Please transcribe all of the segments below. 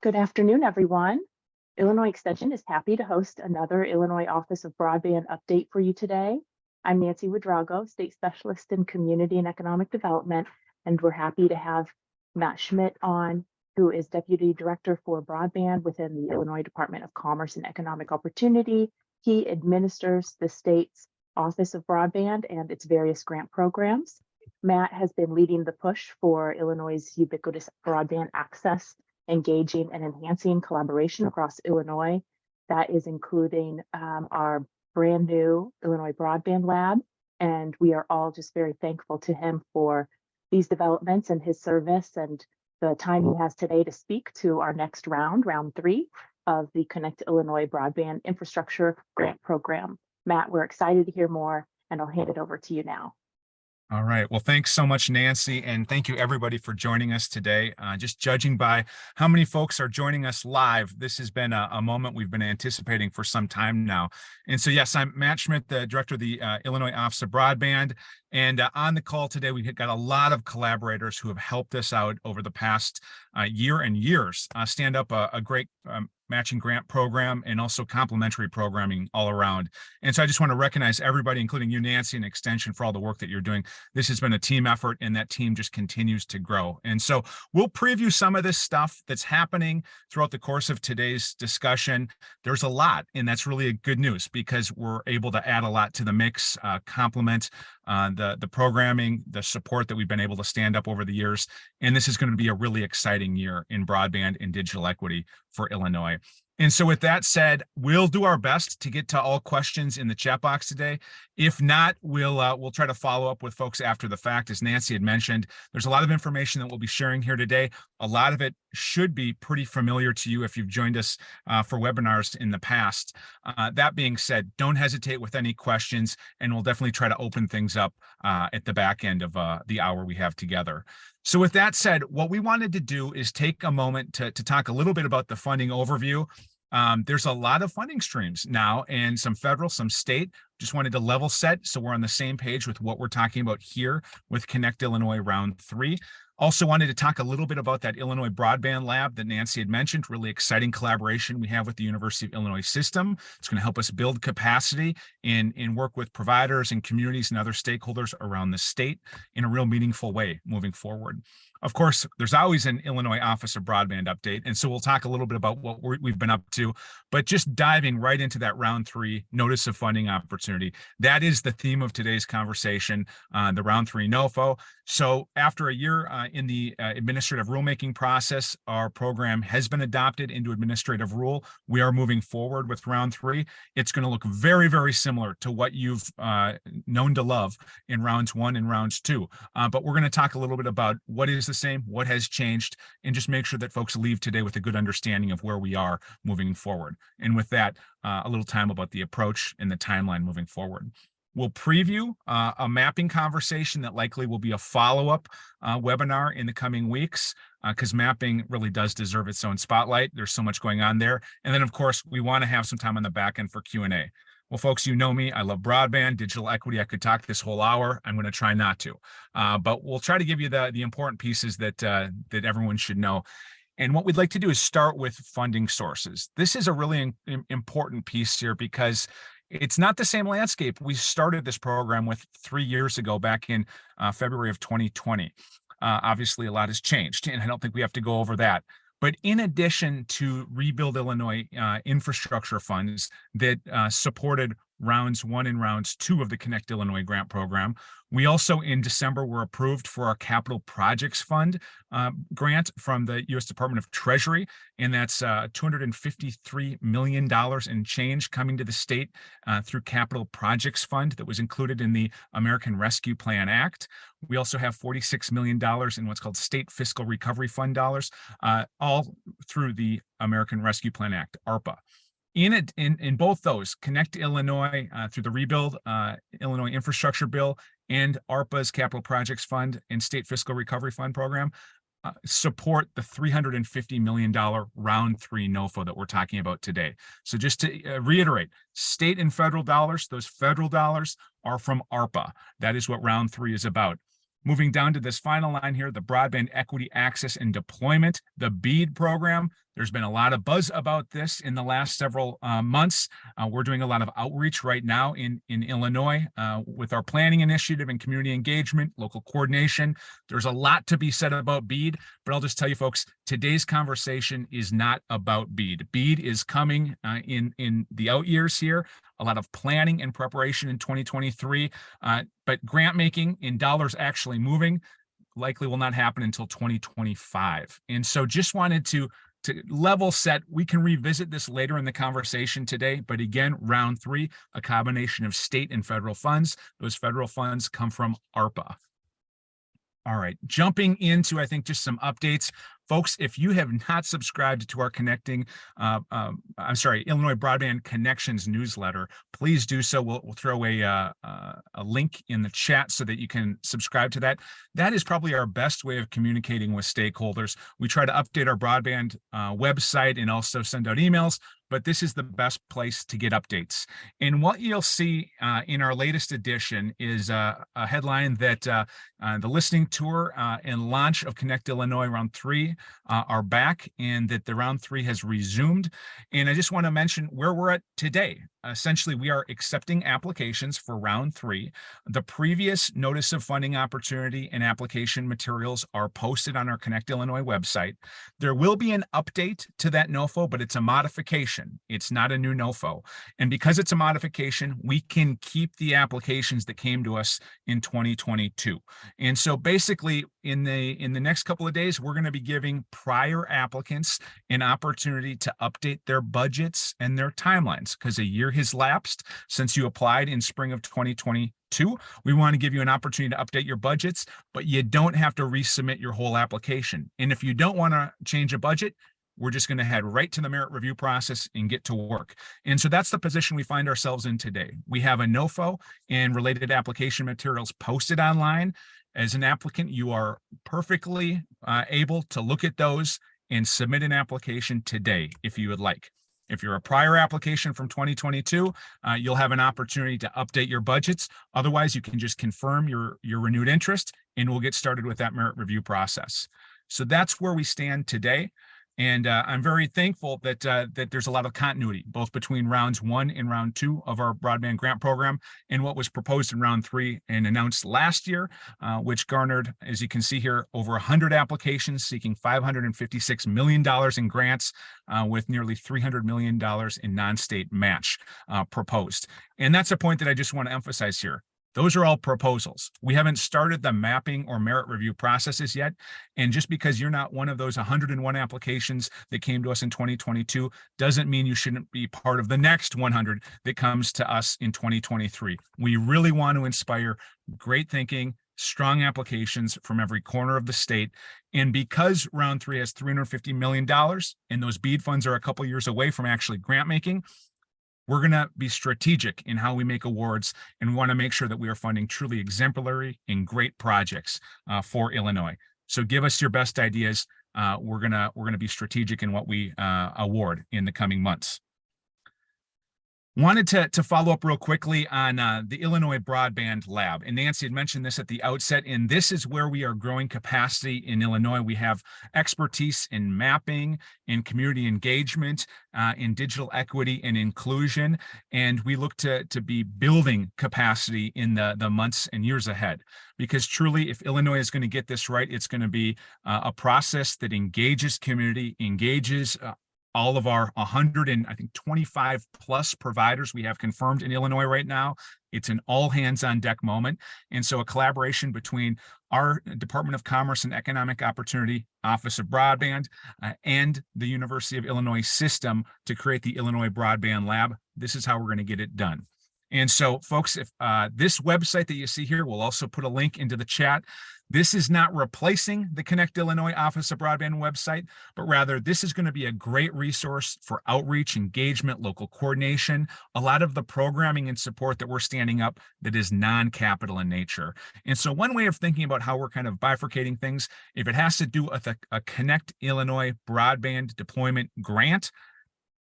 Good afternoon, everyone. Illinois Extension is happy to host another Illinois Office of Broadband update for you today. I'm Nancy Ouedraogo, State Specialist in Community and Economic Development, and we're happy to have Matt Schmit on, who is Deputy Director for Broadband within the Illinois Department of Commerce and Economic Opportunity. He administers the state's Office of Broadband and its various grant programs. Matt has been leading the push for Illinois' ubiquitous broadband access, engaging and enhancing collaboration across Illinois. That is including our brand new Illinois Broadband Lab. And we are all just very thankful to him for these developments and his service and the time he has today to speak to our next round 3 of the Connect Illinois Broadband Infrastructure Grant Program. Matt, we're excited to hear more, and I'll hand it over to you now. All right. Well, thanks so much, Nancy. And thank you, everybody, for joining us today. Just judging by how many folks are joining us live, this has been a moment we've been anticipating for some time now. And so, yes, I'm Matt Schmit, the director of the Illinois Office of Broadband. And on the call today, we've got a lot of collaborators who have helped us out over the past year and years stand up a great matching grant program and also complementary programming all around. And so I just want to recognize everybody, including you, Nancy, and Extension, for all the work that you're doing. This has been a team effort, and that team just continues to grow. And so we'll preview some of this stuff that's happening throughout the course of today's discussion. There's a lot, and that's really a good news because we're able to add a lot to the mix, complement the programming, the support that we've been able to stand up over the years. And this is going to be a really exciting year in broadband and digital equity for Illinois. And so with that said, we'll do our best to get to all questions in the chat box today. If not, we'll try to follow up with folks after the fact. As Nancy had mentioned, there's a lot of information that we'll be sharing here today. A lot of it should be pretty familiar to you if you've joined us for webinars in the past. That being said, don't hesitate with any questions, and we'll definitely try to open things up at the back end of the hour we have together. So with that said, what we wanted to do is take a moment to talk a little bit about the funding overview. There's a lot of funding streams now, and some federal, some state. Just wanted to level set so we're on the same page with what we're talking about here with Connect Illinois Round 3. Also wanted to talk a little bit about that Illinois Broadband Lab that Nancy had mentioned, really exciting collaboration we have with the University of Illinois system. It's going to help us build capacity and work with providers and communities and other stakeholders around the state in a real meaningful way moving forward. Of course, there's always an Illinois Office of Broadband update, and so we'll talk a little bit about what we've been up to, but just diving right into that Round 3 Notice of Funding Opportunity. That is the theme of today's conversation, the Round 3 NOFO. So after a year in the administrative rulemaking process, our program has been adopted into administrative rule. We are moving forward with Round 3. It's going to look very, very similar to what you've known to love in Rounds 1 and Rounds 2. But we're going to talk a little bit about what is the same, what has changed, and just make sure that folks leave today with a good understanding of where we are moving forward. And with that, a little time about the approach and the timeline moving forward. We'll preview a mapping conversation that likely will be a follow-up webinar in the coming weeks because mapping really does deserve its own spotlight. There's so much going on there. And then, of course, we want to have some time on the back end for Q&A. Well, folks, you know me. I love broadband, digital equity. I could talk this whole hour. I'm going to try not to, but we'll try to give you the important pieces that everyone should know. And what we'd like to do is start with funding sources. This is a really important piece here because it's not the same landscape we started this program with 3 years ago, back in February of 2020. Obviously, a lot has changed, and I don't think we have to go over that. But in addition to Rebuild Illinois infrastructure funds that supported Rounds 1 and Rounds 2 of the Connect Illinois Grant Program, we also in December were approved for our Capital Projects Fund grant from the U.S. Department of Treasury, and that's $253 million in change coming to the state through Capital Projects Fund that was included in the American Rescue Plan Act. We also have $46 million in what's called State Fiscal Recovery Fund dollars, all through the American Rescue Plan Act, ARPA. In both those, Connect Illinois through the Rebuild Illinois Infrastructure Bill and ARPA's Capital Projects Fund and State Fiscal Recovery Fund program support the $350 million Round 3 NOFO that we're talking about today. So just to reiterate, state and federal dollars, those federal dollars are from ARPA. That is what Round 3 is about. Moving down to this final line here, the Broadband Equity Access and Deployment, the BEAD program. There's been a lot of buzz about this in the last several months. We're doing a lot of outreach right now in Illinois with our planning initiative and community engagement, local coordination. There's a lot to be said about BEAD, but I'll just tell you folks, today's conversation is not about BEAD. BEAD is coming in the out years here, a lot of planning and preparation in 2023, but grant making in dollars actually moving likely will not happen until 2025. And so just wanted to level set. We can revisit this later in the conversation today, but again, round 3, a combination of state and federal funds. Those federal funds come from ARPA. All right, jumping into, I think, just some updates. Folks, if you have not subscribed to our Illinois Broadband Connections newsletter, please do so. We'll throw a link in the chat so that you can subscribe to that. That is probably our best way of communicating with stakeholders. We try to update our broadband website and also send out emails, but this is the best place to get updates. And what you'll see in our latest edition is a headline that the listening tour and launch of Connect Illinois Round 3 are back, and that the Round 3 has resumed. And I just want to mention where we're at today. Essentially, we are accepting applications for Round 3. The previous notice of funding opportunity and application materials are posted on our Connect Illinois website. There will be an update to that NOFO, but it's a modification. It's not a new NOFO. And because it's a modification, we can keep the applications that came to us in 2022. And so basically, in the next couple of days, we're going to be giving prior applicants an opportunity to update their budgets and their timelines, because a year has lapsed since you applied in spring of 2022. We want to give you an opportunity to update your budgets, but you don't have to resubmit your whole application. And if you don't want to change a budget, we're just going to head right to the merit review process and get to work. And so that's the position we find ourselves in today. We have a NOFO and related application materials posted online. As an applicant, you are perfectly able to look at those and submit an application today if you would like. If you're a prior application from 2022, you'll have an opportunity to update your budgets. Otherwise, you can just confirm your renewed interest, and we'll get started with that merit review process. So that's where we stand today. And I'm very thankful that there's a lot of continuity, both between rounds 1 and round 2 of our broadband grant program and what was proposed in round 3 and announced last year, which garnered, as you can see here, over 100 applications seeking $556 million in grants with nearly $300 million in non-state match proposed. And that's a point that I just want to emphasize here. Those are all proposals. We haven't started the mapping or merit review processes yet. And just because you're not one of those 101 applications that came to us in 2022 doesn't mean you shouldn't be part of the next 100 that comes to us in 2023. We really want to inspire great thinking, strong applications from every corner of the state. And because round 3 has $350 million and those BEAD funds are a couple years away from actually grant making, we're going to be strategic in how we make awards and want to make sure that we are funding truly exemplary and great projects for Illinois. So give us your best ideas. We're gonna be strategic in what we award in the coming months. Wanted to follow up real quickly on the Illinois Broadband Lab. And Nancy had mentioned this at the outset, and this is where we are growing capacity in Illinois. We have expertise in mapping, in community engagement, in digital equity and inclusion, and we look to be building capacity in the months and years ahead. Because truly, if Illinois is going to get this right, it's going to be a process that engages community, engages all of our 125 plus providers we have confirmed in Illinois right now. It's an all hands on deck moment. And so a collaboration between our Department of Commerce and Economic Opportunity, Office of Broadband, and the University of Illinois system to create the Illinois Broadband Lab. This is how we're going to get it done. And so, folks, if this website that you see here, we'll also put a link into the chat. This is not replacing the Connect Illinois Office of Broadband website, but rather this is going to be a great resource for outreach, engagement, local coordination, a lot of the programming and support that we're standing up that is non-capital in nature. And so one way of thinking about how we're kind of bifurcating things, if it has to do with a Connect Illinois Broadband deployment grant,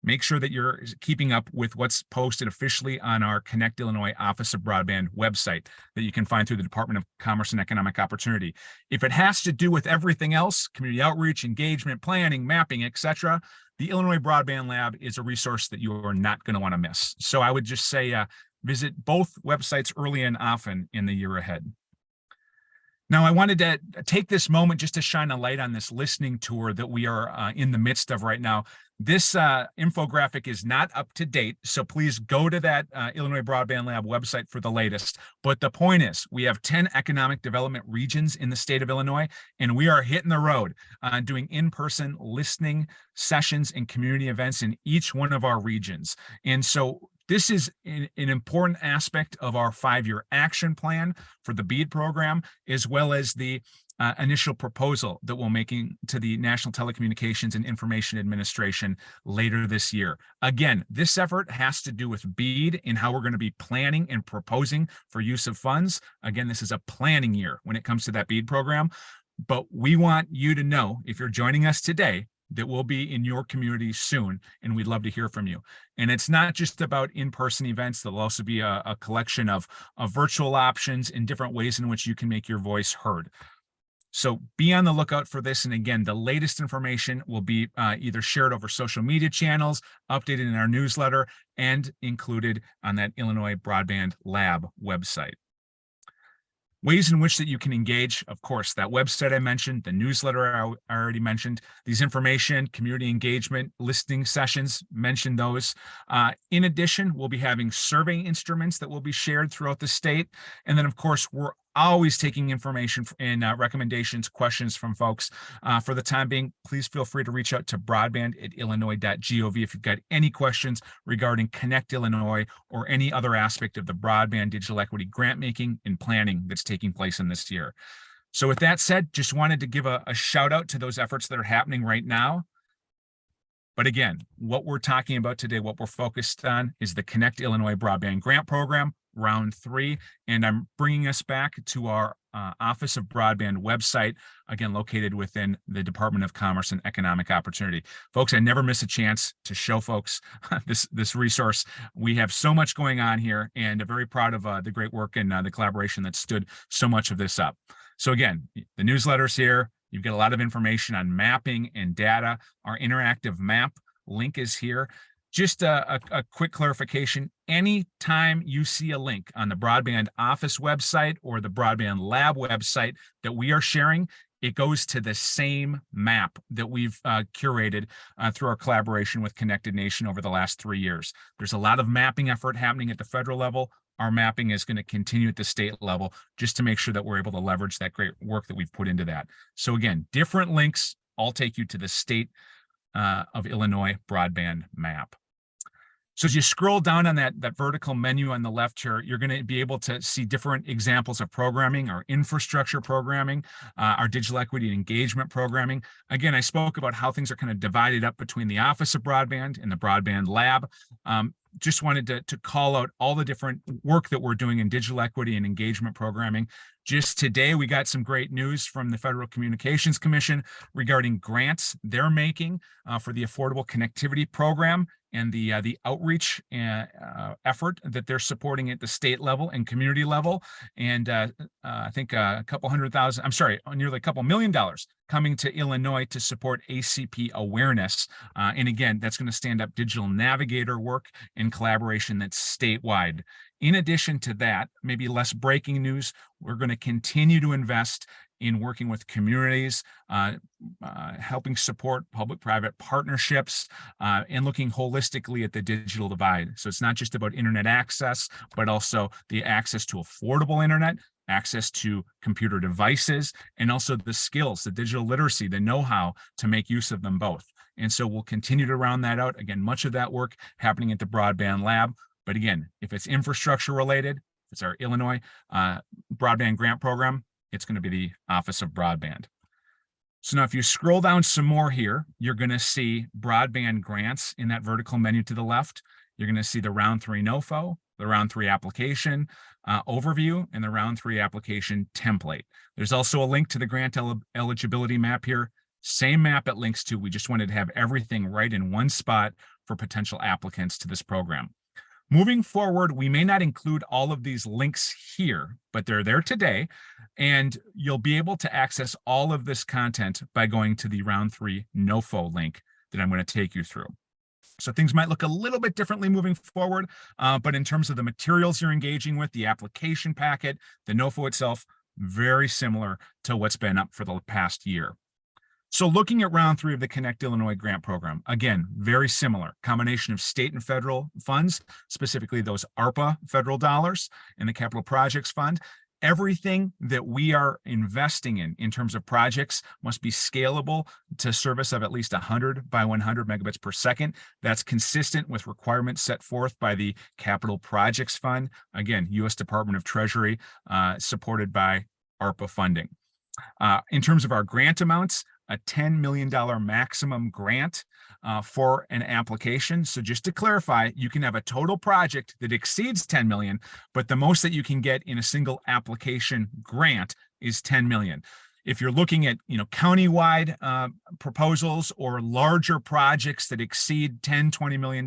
make sure that you're keeping up with what's posted officially on our Connect Illinois Office of Broadband website that you can find through the Department of Commerce and Economic Opportunity. If it has to do with everything else, community outreach, engagement, planning, mapping, etc., the Illinois Broadband Lab is a resource that you are not going to want to miss. So I would just say visit both websites early and often in the year ahead. Now, I wanted to take this moment just to shine a light on this listening tour that we are in the midst of right now. This infographic is not up to date, so please go to that Illinois Broadband Lab website for the latest. But the point is, we have 10 economic development regions in the state of Illinois, and we are hitting the road doing in-person listening sessions and community events in each one of our regions. And so this is an important aspect of our 5-year action plan for the BEAD program, as well as the initial proposal that we're making to the National Telecommunications and Information Administration later this year. Again, this effort has to do with BEAD and how we're going to be planning and proposing for use of funds. Again, this is a planning year when it comes to that BEAD program. But we want you to know, if you're joining us today, that will be in your community soon, and we'd love to hear from you. And it's not just about in-person events. There'll also be a collection of virtual options and different ways in which you can make your voice heard. So be on the lookout for this. And again, the latest information will be either shared over social media channels, updated in our newsletter, and included on that Illinois Broadband Lab website. Ways in which that you can engage, of course, that website I mentioned, the newsletter I already mentioned, these information, community engagement, listening sessions, mentioned those. In addition, we'll be having survey instruments that will be shared throughout the state. And then, of course, we're always taking information and recommendations, questions from folks. For the time being, please feel free to reach out to broadband@illinois.gov if you've got any questions regarding Connect Illinois or any other aspect of the broadband digital equity grant making and planning that's taking place in this year. So with that said, just wanted to give a shout out to those efforts that are happening right now. But again, what we're talking about today, what we're focused on is the Connect Illinois Broadband Grant Program, round 3. And I'm bringing us back to our Office of Broadband website, again, located within the Department of Commerce and Economic Opportunity. Folks, I never miss a chance to show folks this resource. We have so much going on here, and I'm very proud of the great work and the collaboration that stood so much of this up. So again, the newsletter's here. You've got a lot of information on mapping and data. Our interactive map link is here. Just a quick clarification. Anytime you see a link on the Broadband Office website or the Broadband Lab website that we are sharing, it goes to the same map that we've curated through our collaboration with Connected Nation over the last 3 years. There's a lot of mapping effort happening at the federal level. Our mapping is going to continue at the state level just to make sure that we're able to leverage that great work that we've put into that. So again, different links all take you to the state of Illinois broadband map. So as you scroll down on that vertical menu on the left here, you're going to be able to see different examples of programming, our infrastructure programming, our digital equity and engagement programming. Again, I spoke about how things are kind of divided up between the Office of Broadband and the Broadband Lab. Just wanted to call out all the different work that we're doing in digital equity and engagement programming. Just today, we got some great news from the Federal Communications Commission regarding grants they're making for the Affordable Connectivity Program and the outreach effort that they're supporting at the state level and community level. And I think a couple $100,000, I'm sorry, nearly a couple $1 million coming to Illinois to support ACP awareness. And again, that's going to stand up digital navigator work in collaboration that's statewide. In addition to that, maybe less breaking news, we're going to continue to invest in working with communities, helping support public-private partnerships, and looking holistically at the digital divide. So it's not just about internet access, but also the access to affordable internet, access to computer devices, and also the skills, the digital literacy, the know-how to make use of them both. And so we'll continue to round that out. Again, much of that work happening at the Broadband Lab. But again, if it's infrastructure related, if it's our Illinois Broadband Grant Program, it's going to be the Office of Broadband. So now if you scroll down some more here, you're going to see broadband grants in that vertical menu to the left. You're going to see the round 3 NOFO, the round 3 application overview, and the round 3 application template. There's also a link to the grant eligibility map here. Same map it links to. We just wanted to have everything right in one spot for potential applicants to this program. Moving forward, we may not include all of these links here, but they're there today, and you'll be able to access all of this content by going to the Round 3 NOFO link that I'm going to take you through. So things might look a little bit differently moving forward, but in terms of the materials you're engaging with, the application packet, the NOFO itself, very similar to what's been up for the past year. So looking at Round 3 of the Connect Illinois grant program, again, very similar, combination of state and federal funds, specifically those ARPA federal dollars and the Capital Projects Fund. Everything that we are investing in terms of projects must be scalable to service of at least 100 by 100 megabits per second. That's consistent with requirements set forth by the Capital Projects Fund, again, U.S. Department of Treasury, supported by ARPA funding. In terms of our grant amounts, a $10 million maximum grant for an application. So just to clarify, you can have a total project that exceeds 10 million, but the most that you can get in a single application grant is 10 million. If you're looking at, countywide proposals or larger projects that exceed $10-20 million,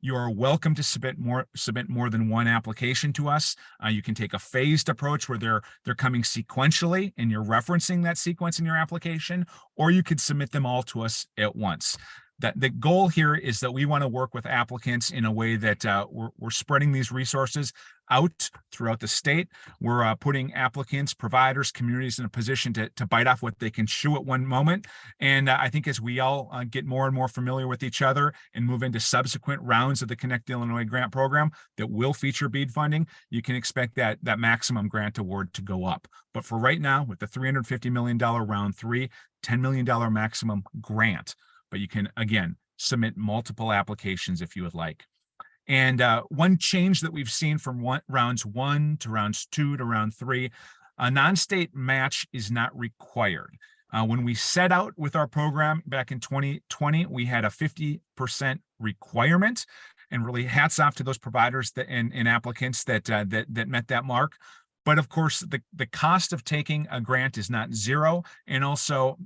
you are welcome to submit more than one application to us. You can take a phased approach where they're coming sequentially and you're referencing that sequence in your application, or you could submit them all to us at once. That the goal here is that we want to work with applicants in a way that we're spreading these resources out throughout the state. We're putting applicants, providers, communities in a position to bite off what they can chew at one moment. And I think as we all get more and more familiar with each other and move into subsequent rounds of the Connect Illinois grant program that will feature BEAD funding, you can expect that maximum grant award to go up. But for right now, with the $350 million round 3, $10 million maximum grant, but you can, again, submit multiple applications if you would like. And one change that we've seen from rounds 1 to rounds 2 to round 3, a non-state match is not required. When we set out with our program back in 2020, we had a 50% requirement, and really hats off to those providers and applicants that met that mark. But of course, the cost of taking a grant is not zero, and also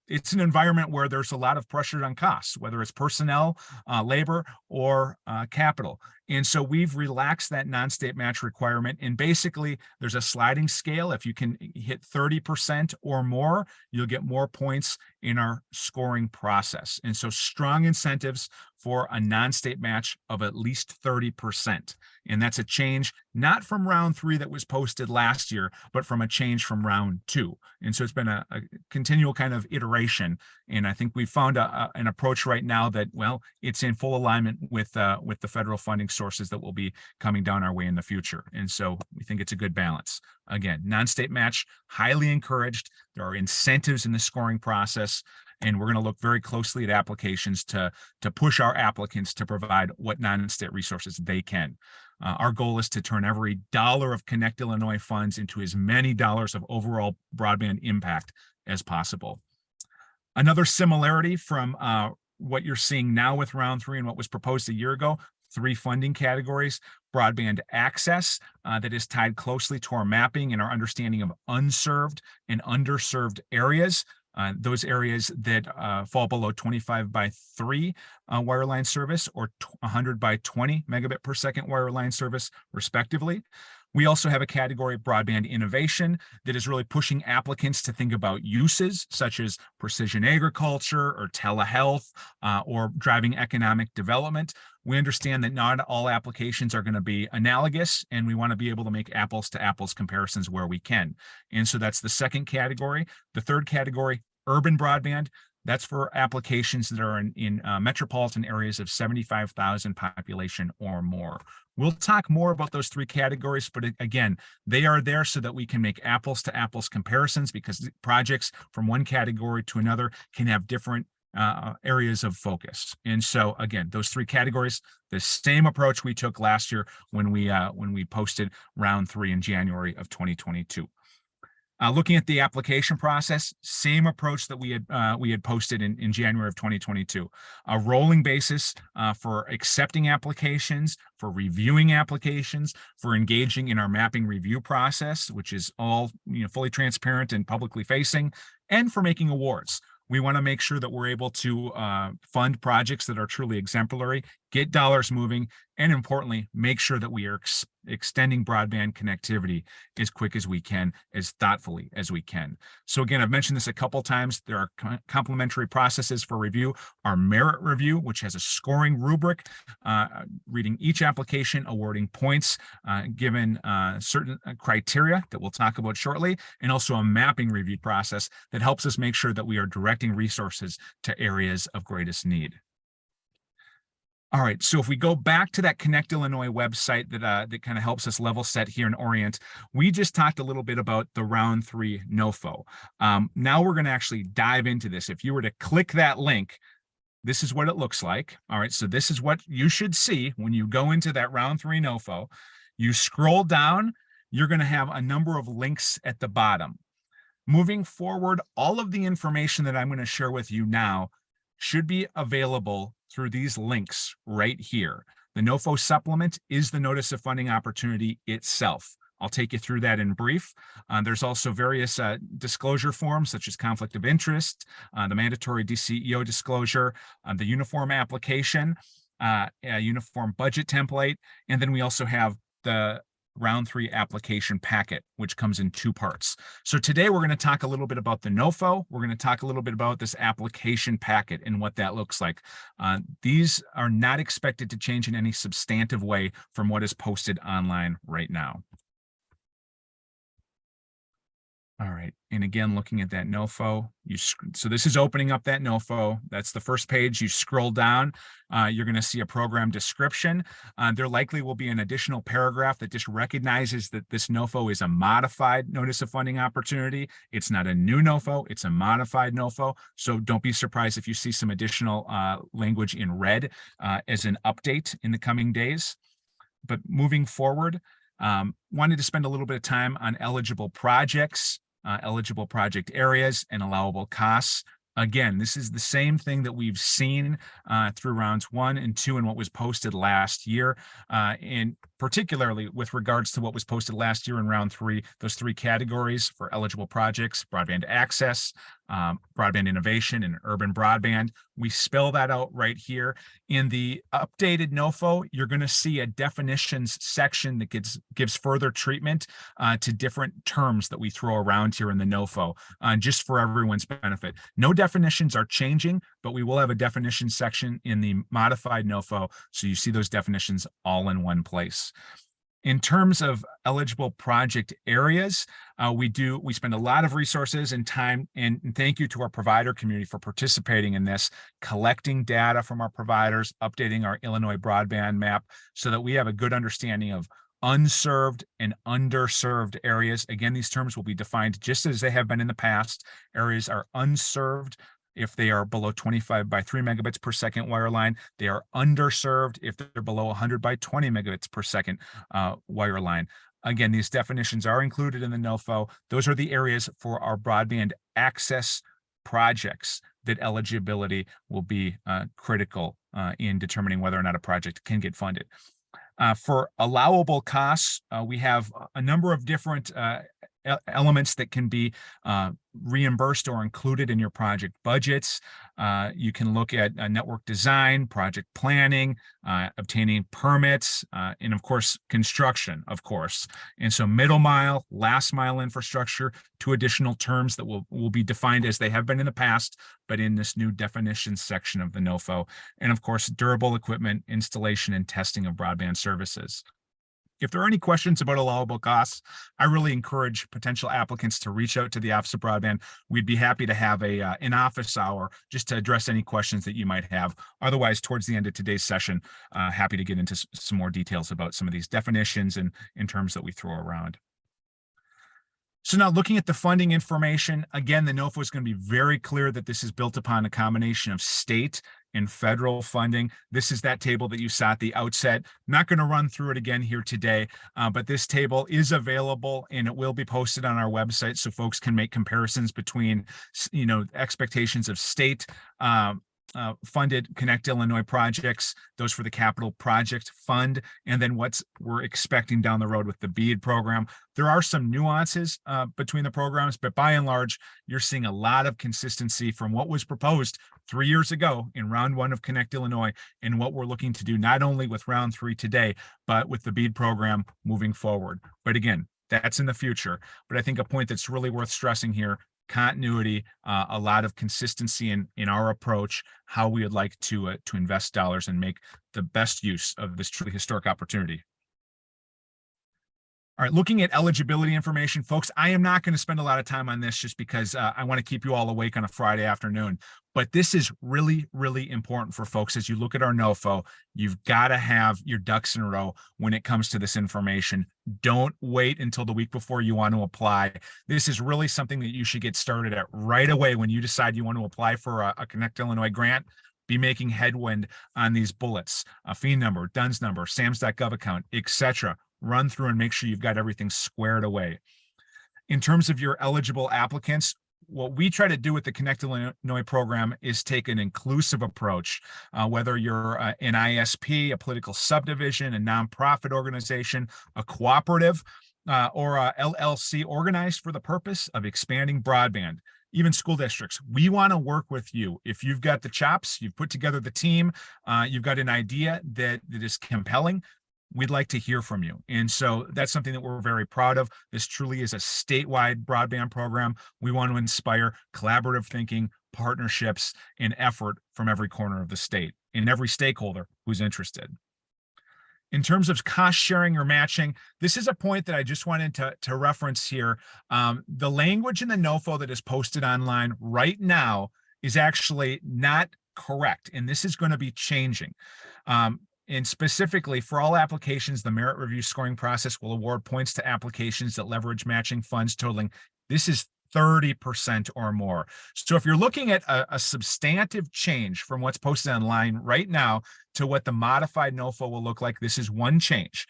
it's an environment where there's a lot of pressure on costs, whether it's personnel, labor, or capital. And so we've relaxed that non-state match requirement. And basically, there's a sliding scale. If you can hit 30% or more, you'll get more points in our scoring process. And so strong incentives for a non-state match of at least 30%. And that's a change not from round 3 that was posted last year, but from a change from round 2. And so it's been a continual kind of iteration. And I think we found an approach right now that, well, it's in full alignment with the federal funding sources that will be coming down our way in the future. And so we think it's a good balance. Again, non-state match, highly encouraged. There are incentives in the scoring process, and we're going to look very closely at applications to push our applicants to provide what non-state resources they can. Our goal is to turn every dollar of Connect Illinois funds into as many dollars of overall broadband impact as possible. Another similarity from what you're seeing now with round 3 and what was proposed a year ago, 3 funding categories: broadband access, that is tied closely to our mapping and our understanding of unserved and underserved areas. Those areas that fall below 25 by 3 wireline service or 100 by 20 megabit per second wireline service, respectively. We also have a category of broadband innovation that is really pushing applicants to think about uses such as precision agriculture or telehealth or driving economic development. We understand that not all applications are going to be analogous, and we want to be able to make apples to apples comparisons where we can. And so that's the second category. The third category, urban broadband. That's for applications that are in metropolitan areas of 75,000 population or more. We'll talk more about those 3 categories, but again, they are there so that we can make apples to apples comparisons, because projects from one category to another can have different areas of focus. And so again, those 3 categories, the same approach we took last year when we posted round 3 in January of 2022. Looking at the application process, same approach that we had posted in January of 2022. A rolling basis for accepting applications, for reviewing applications, for engaging in our mapping review process, which is all fully transparent and publicly facing, and for making awards. We want to make sure that we're able to fund projects that are truly exemplary, get dollars moving, and importantly, make sure that we are extending broadband connectivity as quick as we can, as thoughtfully as we can. So again, I've mentioned this a couple times. There are complementary processes for review. Our merit review, which has a scoring rubric, reading each application, awarding points, given certain criteria that we'll talk about shortly, and also a mapping review process that helps us make sure that we are directing resources to areas of greatest need. All right, so if we go back to that Connect Illinois website that kind of helps us level set here and orient, we just talked a little bit about the round 3 NOFO. Now we're going to actually dive into this. If you were to click that link, this is what it looks like. All right, so this is what you should see when you go into that round 3 NOFO. You scroll down, you're going to have a number of links at the bottom. Moving forward, all of the information that I'm going to share with you now should be available through these links right here. The NOFO supplement is the notice of funding opportunity itself. I'll take you through that in brief. There's also various disclosure forms such as conflict of interest, the mandatory DCEO disclosure, the uniform application, a uniform budget template, and then we also have the round 3 application packet, which comes in 2 parts. So today we're going to talk a little bit about the NOFO. We're going to talk a little bit about this application packet and what that looks like. These are not expected to change in any substantive way from what is posted online right now. All right, and again, looking at that NOFO, so this is opening up that NOFO. That's the first page. You scroll down, you're going to see a program description. There likely will be an additional paragraph that just recognizes that this NOFO is a modified notice of funding opportunity. It's not a new NOFO, it's a modified NOFO. So don't be surprised if you see some additional language in red as an update in the coming days. But moving forward, wanted to spend a little bit of time on eligible projects, eligible project areas, and allowable costs. Again, this is the same thing that we've seen through rounds 1 and 2 and what was posted last year, and particularly with regards to what was posted last year in round 3, those 3 categories for eligible projects: broadband access, broadband innovation, and urban broadband. We spell that out right here. In the updated NOFO, you're going to see a definitions section that gives further treatment to different terms that we throw around here in the NOFO, just for everyone's benefit. No definitions are changing, but we will have a definition section in the modified NOFO, so you see those definitions all in one place. In terms of eligible project areas, we spend a lot of resources and time, and thank you to our provider community for participating in this, collecting data from our providers, updating our Illinois broadband map so that we have a good understanding of unserved and underserved areas. Again, these terms will be defined just as they have been in the past. Areas are unserved if they are below 25 by 3 megabits per second wireline. They are underserved if they're below 100 by 20 megabits per second wireline. Again, these definitions are included in the NOFO. Those are the areas for our broadband access projects that eligibility will be critical in determining whether or not a project can get funded. For allowable costs, we have a number of different elements that can be reimbursed or included in your project budgets. You can look at network design, project planning, obtaining permits, and of course, construction, of course. And so middle mile, last mile infrastructure, 2 additional terms that will be defined as they have been in the past, but in this new definitions section of the NOFO. And of course, durable equipment, installation, and testing of broadband services. If there are any questions about allowable costs, I really encourage potential applicants to reach out to the Office of Broadband. We'd be happy to have an office hour just to address any questions that you might have. Otherwise, towards the end of today's session, happy to get into some more details about some of these definitions and in terms that we throw around. So now looking at the funding information, again, the NOFO is going to be very clear that this is built upon a combination of state and federal funding. This is that table that you saw at the outset. I'm not going to run through it again here today, but this table is available and it will be posted on our website so folks can make comparisons between, expectations of state funded Connect Illinois projects, those for the capital project fund, and then what's we're expecting down the road with the BEAD program. There are some nuances between the programs, but by and large, you're seeing a lot of consistency from what was proposed 3 years ago in round one of Connect Illinois and what we're looking to do not only with round three today, but with the BEAD program moving forward. But again, that's in the future. But I think a point that's really worth stressing here, continuity, a lot of consistency in our approach, how we would like to invest dollars and make the best use of this truly historic opportunity. All right, looking at eligibility information, folks, I am not going to spend a lot of time on this just because I want to keep you all awake on a Friday afternoon. But this is really, really important for folks. As you look at our NOFO, you've got to have your ducks in a row when it comes to this information. Don't wait until the week before you want to apply. This is really something that you should get started at right away when you decide you want to apply for a Connect Illinois grant. Be making headwind on these bullets, a fee number, DUNS number, SAMS.gov account, etc. Run through and make sure you've got everything squared away. In terms of your eligible applicants, what we try to do with the Connect Illinois program is take an inclusive approach, whether you're an ISP, a political subdivision, a nonprofit organization, a cooperative, or a LLC organized for the purpose of expanding broadband. Even school districts, we want to work with you. If you've got the chops, you've put together the team, you've got an idea that is compelling, we'd like to hear from you. And so that's something that we're very proud of. This truly is a statewide broadband program. We want to inspire collaborative thinking, partnerships, and effort from every corner of the state and every stakeholder who's interested. In terms of cost sharing or matching, this is a point that I just wanted to reference here. The language in the NOFO that is posted online right now is actually not correct, and this is going to be changing. And specifically for all applications, the merit review scoring process will award points to applications that leverage matching funds totaling, this is 30% or more. So if you're looking at a substantive change from what's posted online right now to what the modified NOFO will look like, this is one change.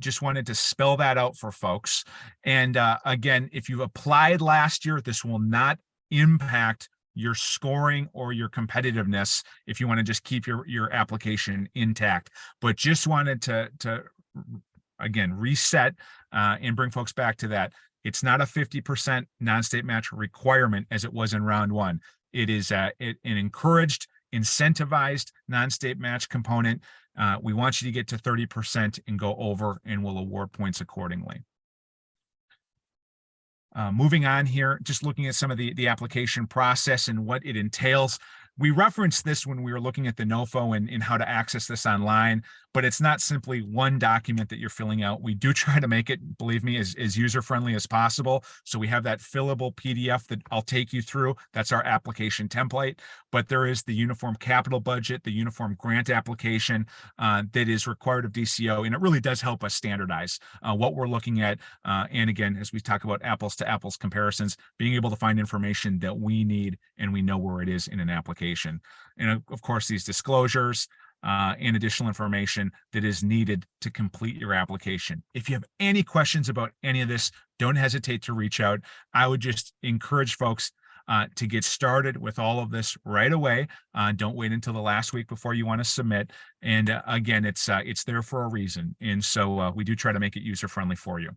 Just wanted to spell that out for folks. And again, if you applied last year, this will not impact your scoring or your competitiveness if you want to just keep your application intact. But just wanted to again, reset and bring folks back to that. It's not a 50% non-state match requirement as it was in round one. It is an encouraged, incentivized non-state match component. We want you to get to 30% and go over, and we'll award points accordingly. Moving on here, just looking at some of the application process and what it entails. We referenced this when we were looking at the NOFO and how to access this online, but it's not simply one document that you're filling out. We do try to make it, believe me, as user-friendly as possible. So we have that fillable PDF that I'll take you through. That's our application template. But there is the uniform capital budget, the uniform grant application that is required of DCO, and it really does help us standardize what we're looking at. And again, as we talk about apples to apples comparisons, being able to find information that we need and we know where it is in an application. And of course, these disclosures and additional information that is needed to complete your application. If you have any questions about any of this, don't hesitate to reach out. I would just encourage folks to get started with all of this right away. Don't wait until the last week before you want to submit. And again, it's there for a reason. And so we do try to make it user-friendly for you.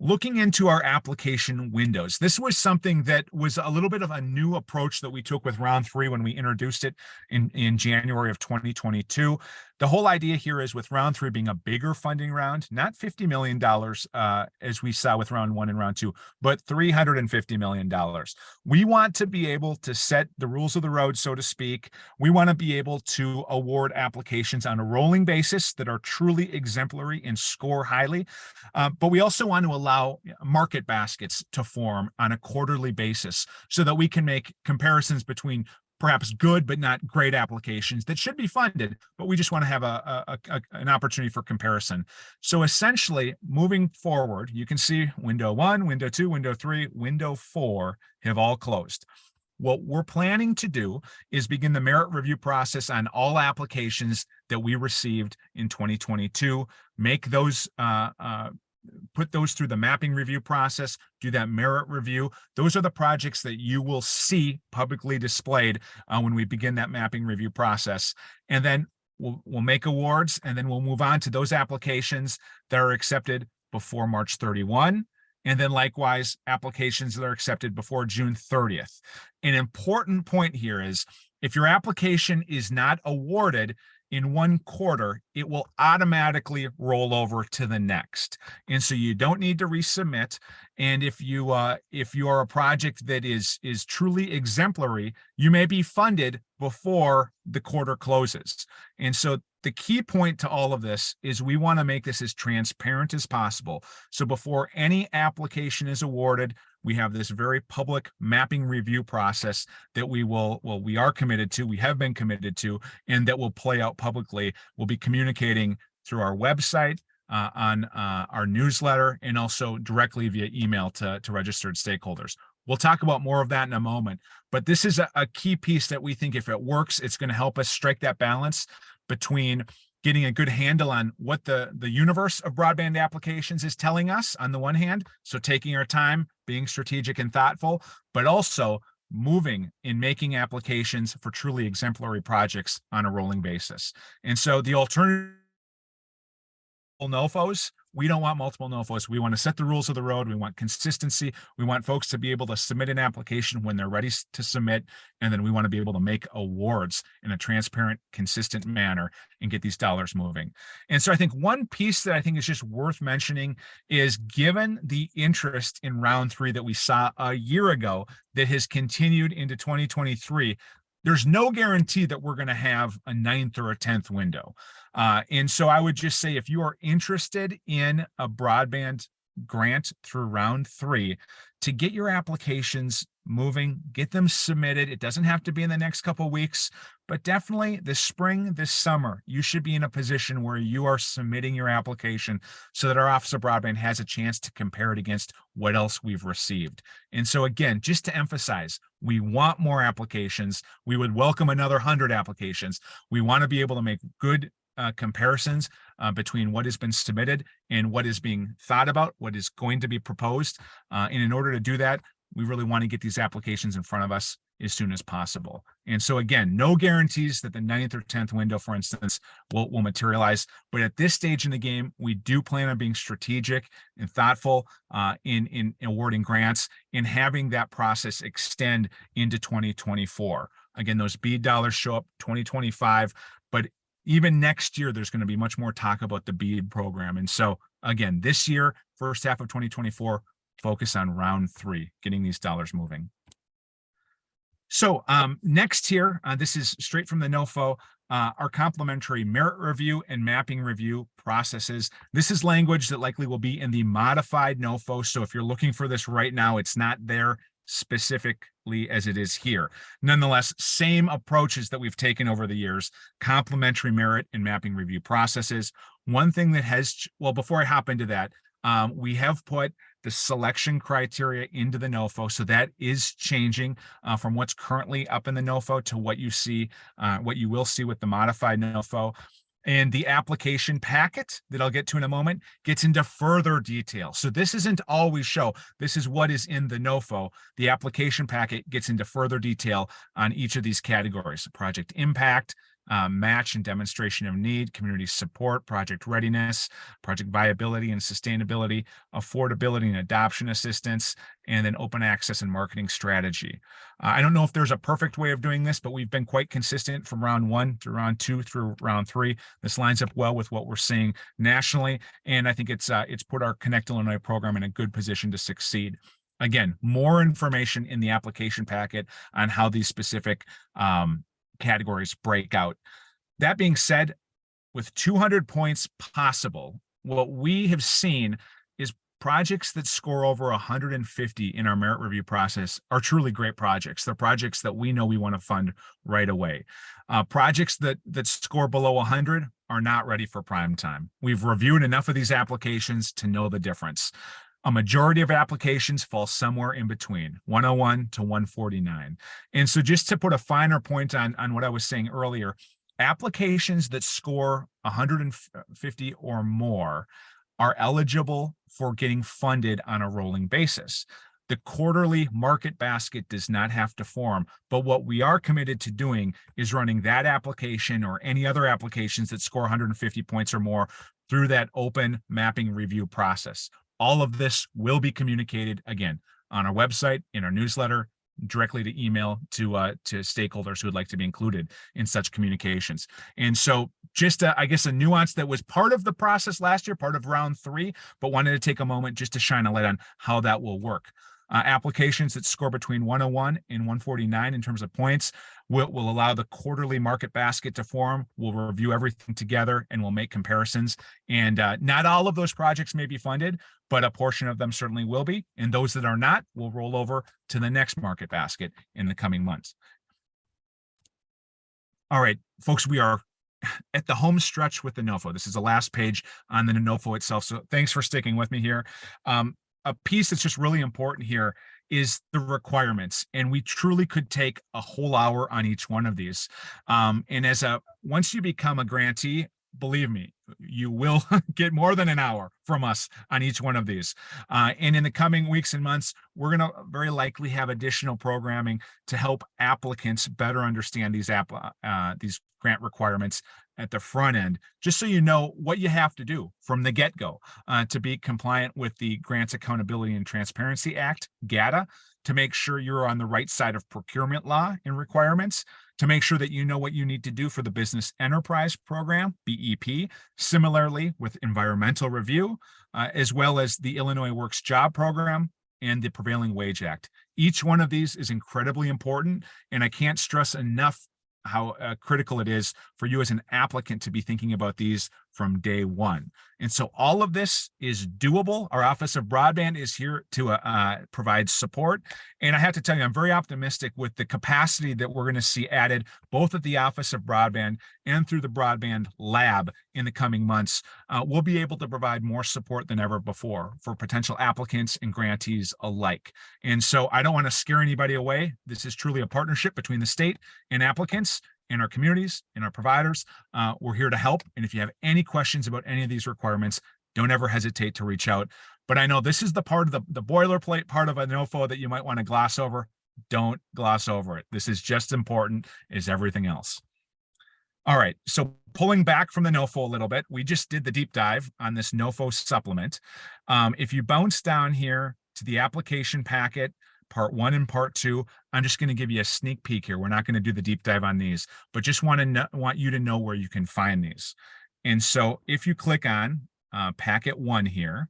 Looking into our application windows, this was something that was a little bit of a new approach that we took with round three when we introduced it in January of 2022. The whole idea here is with round three being a bigger funding round, not $50 million as we saw with round one and round two, but $350 million. We want to be able to set the rules of the road, so to speak. We want to be able to award applications on a rolling basis that are truly exemplary and score highly. But we also want to allow market baskets to form on a quarterly basis so that we can make comparisons between perhaps good but not great applications that should be funded, but we just want to have an opportunity for comparison. So essentially, moving forward, you can see window 1, window 2, window 3, window 4 have all closed. What we're planning to do is begin the merit review process on all applications that we received in 2022, make those put those through the mapping review process, do that merit review. Those are the projects that you will see publicly displayed when we begin that mapping review process. And then we'll make awards, and then we'll move on to those applications that are accepted before March 31. And then likewise, applications that are accepted before June 30th. An important point here is if your application is not awarded in one quarter, it will automatically roll over to the next. And so you don't need to resubmit. And if you are a project that is truly exemplary, you may be funded before the quarter closes. And so the key point to all of this is we want to make this as transparent as possible. So before any application is awarded, we have this very public mapping review process that we are committed to, we have been committed to, and that will play out publicly. We'll be communicating through our website, on our newsletter, and also directly via email to registered stakeholders. We'll talk about more of that in a moment, but this is a key piece that we think if it works, it's going to help us strike that balance between getting a good handle on what the universe of broadband applications is telling us on the one hand, so taking our time, being strategic and thoughtful, but also moving in making applications for truly exemplary projects on a rolling basis. And so the alternative NOFOs, we don't want multiple NOFOs. We want to set the rules of the road. We want consistency. We want folks to be able to submit an application when they're ready to submit. And then we want to be able to make awards in a transparent, consistent manner and get these dollars moving. And so I think one piece that I think is just worth mentioning is, given the interest in round 3 that we saw a year ago that has continued into 2023, there's no guarantee that we're going to have a 9th or a 10th window. And so I would just say, if you are interested in a broadband grant through round 3, to get your applications moving, get them submitted. It doesn't have to be in the next couple of weeks, but definitely this spring, this summer, you should be in a position where you are submitting your application so that our Office of Broadband has a chance to compare it against what else we've received. And so again, just to emphasize, we want more applications. We would welcome another 100 applications. We want to be able to make good comparisons between what has been submitted and what is being thought about, what is going to be proposed. And in order to do that, we really want to get these applications in front of us as soon as possible. And so again, no guarantees that the 9th or 10th window, for instance, will materialize. But at this stage in the game, we do plan on being strategic and thoughtful in awarding grants and having that process extend into 2024. Again, those BEAD dollars show up 2025, but even next year, there's going to be much more talk about the BEAD program. And so again, this year, first half of 2024, focus on round 3, getting these dollars moving. So next here, this is straight from the NOFO, our complementary merit review and mapping review processes. This is language that likely will be in the modified NOFO. So if you're looking for this right now, it's not there specifically as it is here. Nonetheless, same approaches that we've taken over the years, complementary merit and mapping review processes. One thing that has, well, before I hop into that, we have put the selection criteria into the NOFO. So that is changing from what's currently up in the NOFO to what you see, what you will see with the modified NOFO. And the application packet that I'll get to in a moment gets into further detail. So this isn't all we show. This is what is in the NOFO. The application packet gets into further detail on each of these categories: project impact, match and demonstration of need, community support, project readiness, project viability and sustainability, affordability and adoption assistance, and then open access and marketing strategy. I don't know if there's a perfect way of doing this, but we've been quite consistent from round 1 through round 2 through round 3. This lines up well with what we're seeing nationally, and I think it's put our Connect Illinois program in a good position to succeed. Again, more information in the application packet on how these specific categories break out. That being said, with 200 points possible, what we have seen is projects that score over 150 in our merit review process are truly great projects. They're projects that we know we want to fund right away. Projects that score below 100 are not ready for prime time. We've reviewed enough of these applications to know the difference. A majority of applications fall somewhere in between 101 to 149. And so just to put a finer point on what I was saying earlier, applications that score 150 or more are eligible for getting funded on a rolling basis. The quarterly market basket does not have to form, but what we are committed to doing is running that application or any other applications that score 150 points or more through that open mapping review process. All of this will be communicated again on our website, in our newsletter, directly to email to stakeholders who would like to be included in such communications. And so just I guess a nuance that was part of the process last year, part of round 3, but wanted to take a moment just to shine a light on how that will work. Applications that score between 101 and 149 in terms of points will allow the quarterly market basket to form. We'll review everything together and we'll make comparisons. And not all of those projects may be funded, but a portion of them certainly will be. And those that are not will roll over to the next market basket in the coming months. All right, folks, we are at the home stretch with the NOFO. This is the last page on the NOFO itself. So thanks for sticking with me here. A piece that's just really important here is the requirements. And we truly could take a whole hour on each one of these. And once you become a grantee, believe me, you will get more than an hour from us on each one of these. And in the coming weeks and months, we're going to very likely have additional programming to help applicants better understand these grant requirements at the front end, just so you know what you have to do from the get-go to be compliant with the Grants Accountability and Transparency Act, GATA, to make sure you're on the right side of procurement law and requirements, to make sure that you know what you need to do for the Business Enterprise Program, BEP, similarly with environmental review, as well as the Illinois Works Job Program and the Prevailing Wage Act. Each one of these is incredibly important, and I can't stress enough how critical it is for you as an applicant to be thinking about these from day one. And so all of this is doable. Our Office of Broadband is here to provide support. And I have to tell you, I'm very optimistic with the capacity that we're going to see added both at the Office of Broadband and through the Broadband Lab in the coming months. We'll be able to provide more support than ever before for potential applicants and grantees alike. And so I don't want to scare anybody away. This is truly a partnership between the state and applicants, in our communities, in our providers. We're here to help. And if you have any questions about any of these requirements, don't ever hesitate to reach out. But I know this is the part of the boilerplate part of a NOFO that you might want to gloss over. Don't gloss over it. This is just important as everything else. All right, so pulling back from the NOFO a little bit, we just did the deep dive on this NOFO supplement. If you bounce down here to the application packet, part 1 and part 2, I'm just going to give you a sneak peek here. We're not going to do the deep dive on these, but just want you to know where you can find these. And so if you click on packet 1 here,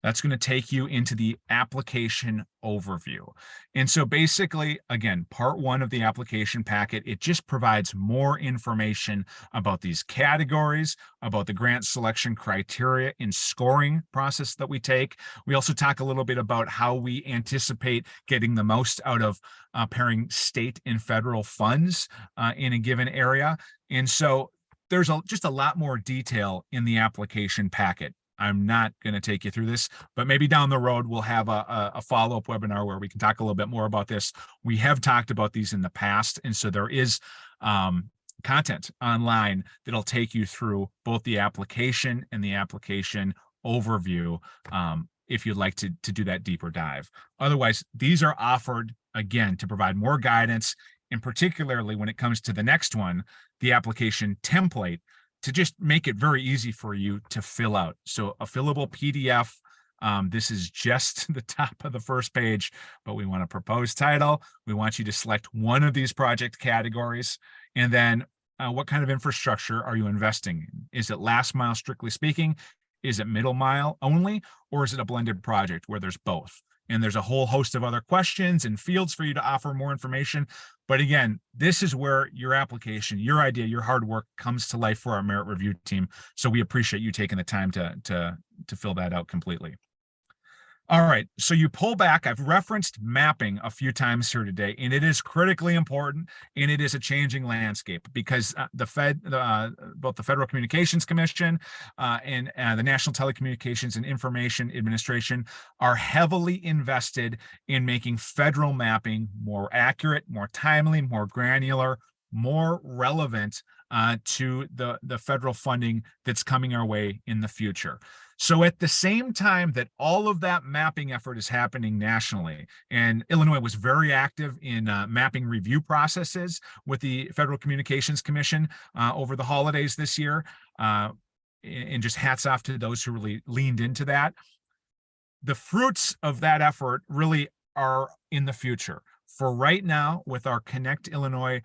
that's going to take you into the application overview. And so basically, again, part 1 of the application packet, it just provides more information about these categories, about the grant selection criteria and scoring process that we take. We also talk a little bit about how we anticipate getting the most out of pairing state and federal funds in a given area. And so there's just a lot more detail in the application packet. I'm not going to take you through this, but maybe down the road, we'll have a follow-up webinar where we can talk a little bit more about this. We have talked about these in the past, and so there is content online that'll take you through both the application and the application overview if you'd like to do that deeper dive. Otherwise, these are offered, again, to provide more guidance, and particularly when it comes to the next one, the application template, to just make it very easy for you to fill out. So a fillable PDF, this is just the top of the first page, but we want a proposed title. We want you to select one of these project categories. And then what kind of infrastructure are you investing in? Is it last mile, strictly speaking? Is it middle mile only? Or is it a blended project where there's both? And there's a whole host of other questions and fields for you to offer more information. But again, this is where your application, your idea, your hard work comes to life for our merit review team. So we appreciate you taking the time to fill that out completely. All right, so you pull back. I've referenced mapping a few times here today, and it is critically important, and it is a changing landscape because both the Federal Communications Commission and the National Telecommunications and Information Administration are heavily invested in making federal mapping more accurate, more timely, more granular, more relevant to the federal funding that's coming our way in the future. So at the same time that all of that mapping effort is happening nationally, and Illinois was very active in mapping review processes with the Federal Communications Commission over the holidays this year, and just hats off to those who really leaned into that. The fruits of that effort really are in the future. For right now, with our Connect Illinois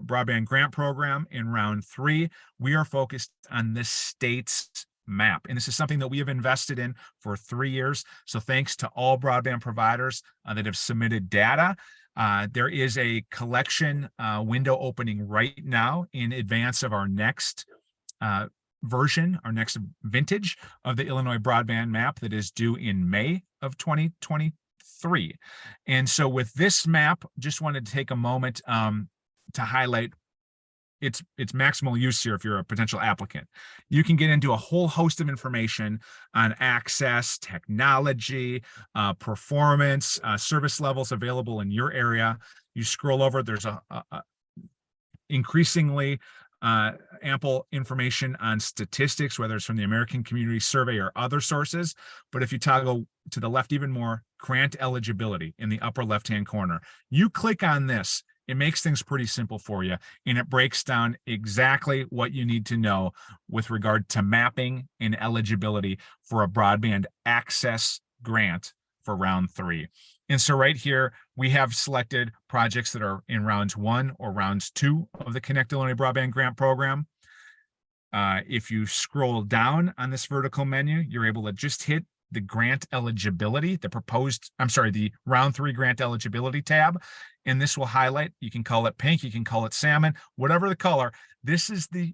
Broadband Grant Program in round 3, we are focused on the state's map. And this is something that we have invested in for 3 years. So thanks to all broadband providers that have submitted data. There is a collection window opening right now in advance of our next version, our next vintage of the Illinois Broadband Map that is due in May of 2023. And so with this map, just wanted to take a moment to highlight its maximal use here if you're a potential applicant. You can get into a whole host of information on access, technology, performance, service levels available in your area. You scroll over, there's a increasingly ample information on statistics, whether it's from the American Community Survey or other sources. But if you toggle to the left even more, grant eligibility in the upper left-hand corner, you click on this. It makes things pretty simple for you, and it breaks down exactly what you need to know with regard to mapping and eligibility for a broadband access grant for round 3. And so right here, we have selected projects that are in rounds 1 or rounds 2 of the Connect Illinois Broadband Grant Program. If you scroll down on this vertical menu, you're able to just hit the grant eligibility, the round 3 grant eligibility tab. And this will highlight, you can call it pink, you can call it salmon, whatever the color. This is the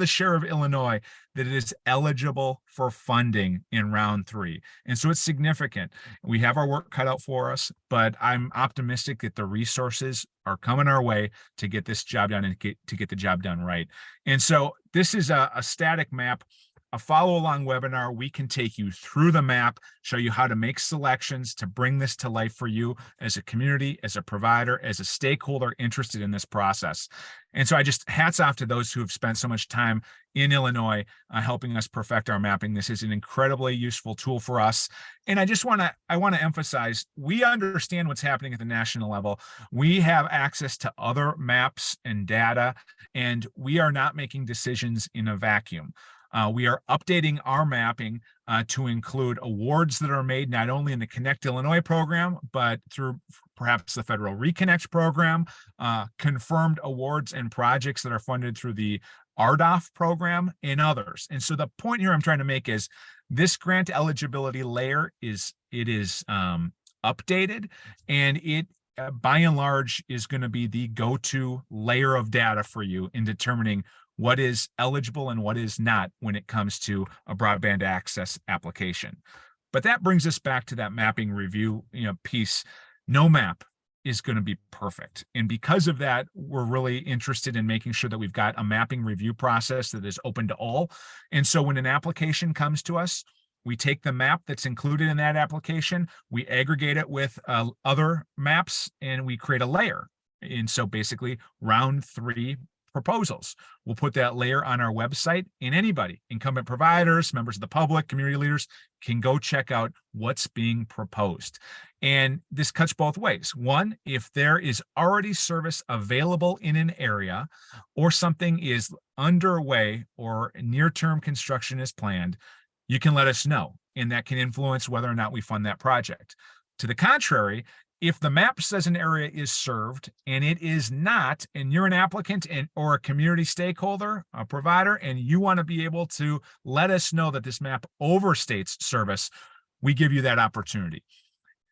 share of Illinois that is eligible for funding in round 3. And so it's significant. We have our work cut out for us, but I'm optimistic that the resources are coming our way to get this job done and to get the job done right. And so this is a static map. A follow-along webinar, we can take you through the map, show you how to make selections to bring this to life for you as a community, as a provider, as a stakeholder interested in this process. And so I just hats off to those who have spent so much time in Illinois helping us perfect our mapping. This is an incredibly useful tool for us. And I want to emphasize, we understand what's happening at the national level. We have access to other maps and data, and we are not making decisions in a vacuum. We are updating our mapping to include awards that are made not only in the Connect Illinois program, but through perhaps the Federal Reconnect program, confirmed awards and projects that are funded through the RDOF program and others. And so the point here I'm trying to make is this grant eligibility layer is updated, and it by and large is going to be the go-to layer of data for you in determining what is eligible and what is not when it comes to a broadband access application. But that brings us back to that mapping review piece. No map is going to be perfect. And because of that, we're really interested in making sure that we've got a mapping review process that is open to all. And so when an application comes to us, we take the map that's included in that application, we aggregate it with other maps, and we create a layer. And so basically round 3 proposals. We'll put that layer on our website, and anybody, incumbent providers, members of the public, community leaders, can go check out what's being proposed. And this cuts both ways. One, if there is already service available in an area, or something is underway or near-term construction is planned, you can let us know, and that can influence whether or not we fund that project. To the contrary, if the map says an area is served and it is not, and you're an applicant or a community stakeholder, a provider, and you want to be able to let us know that this map overstates service, we give you that opportunity.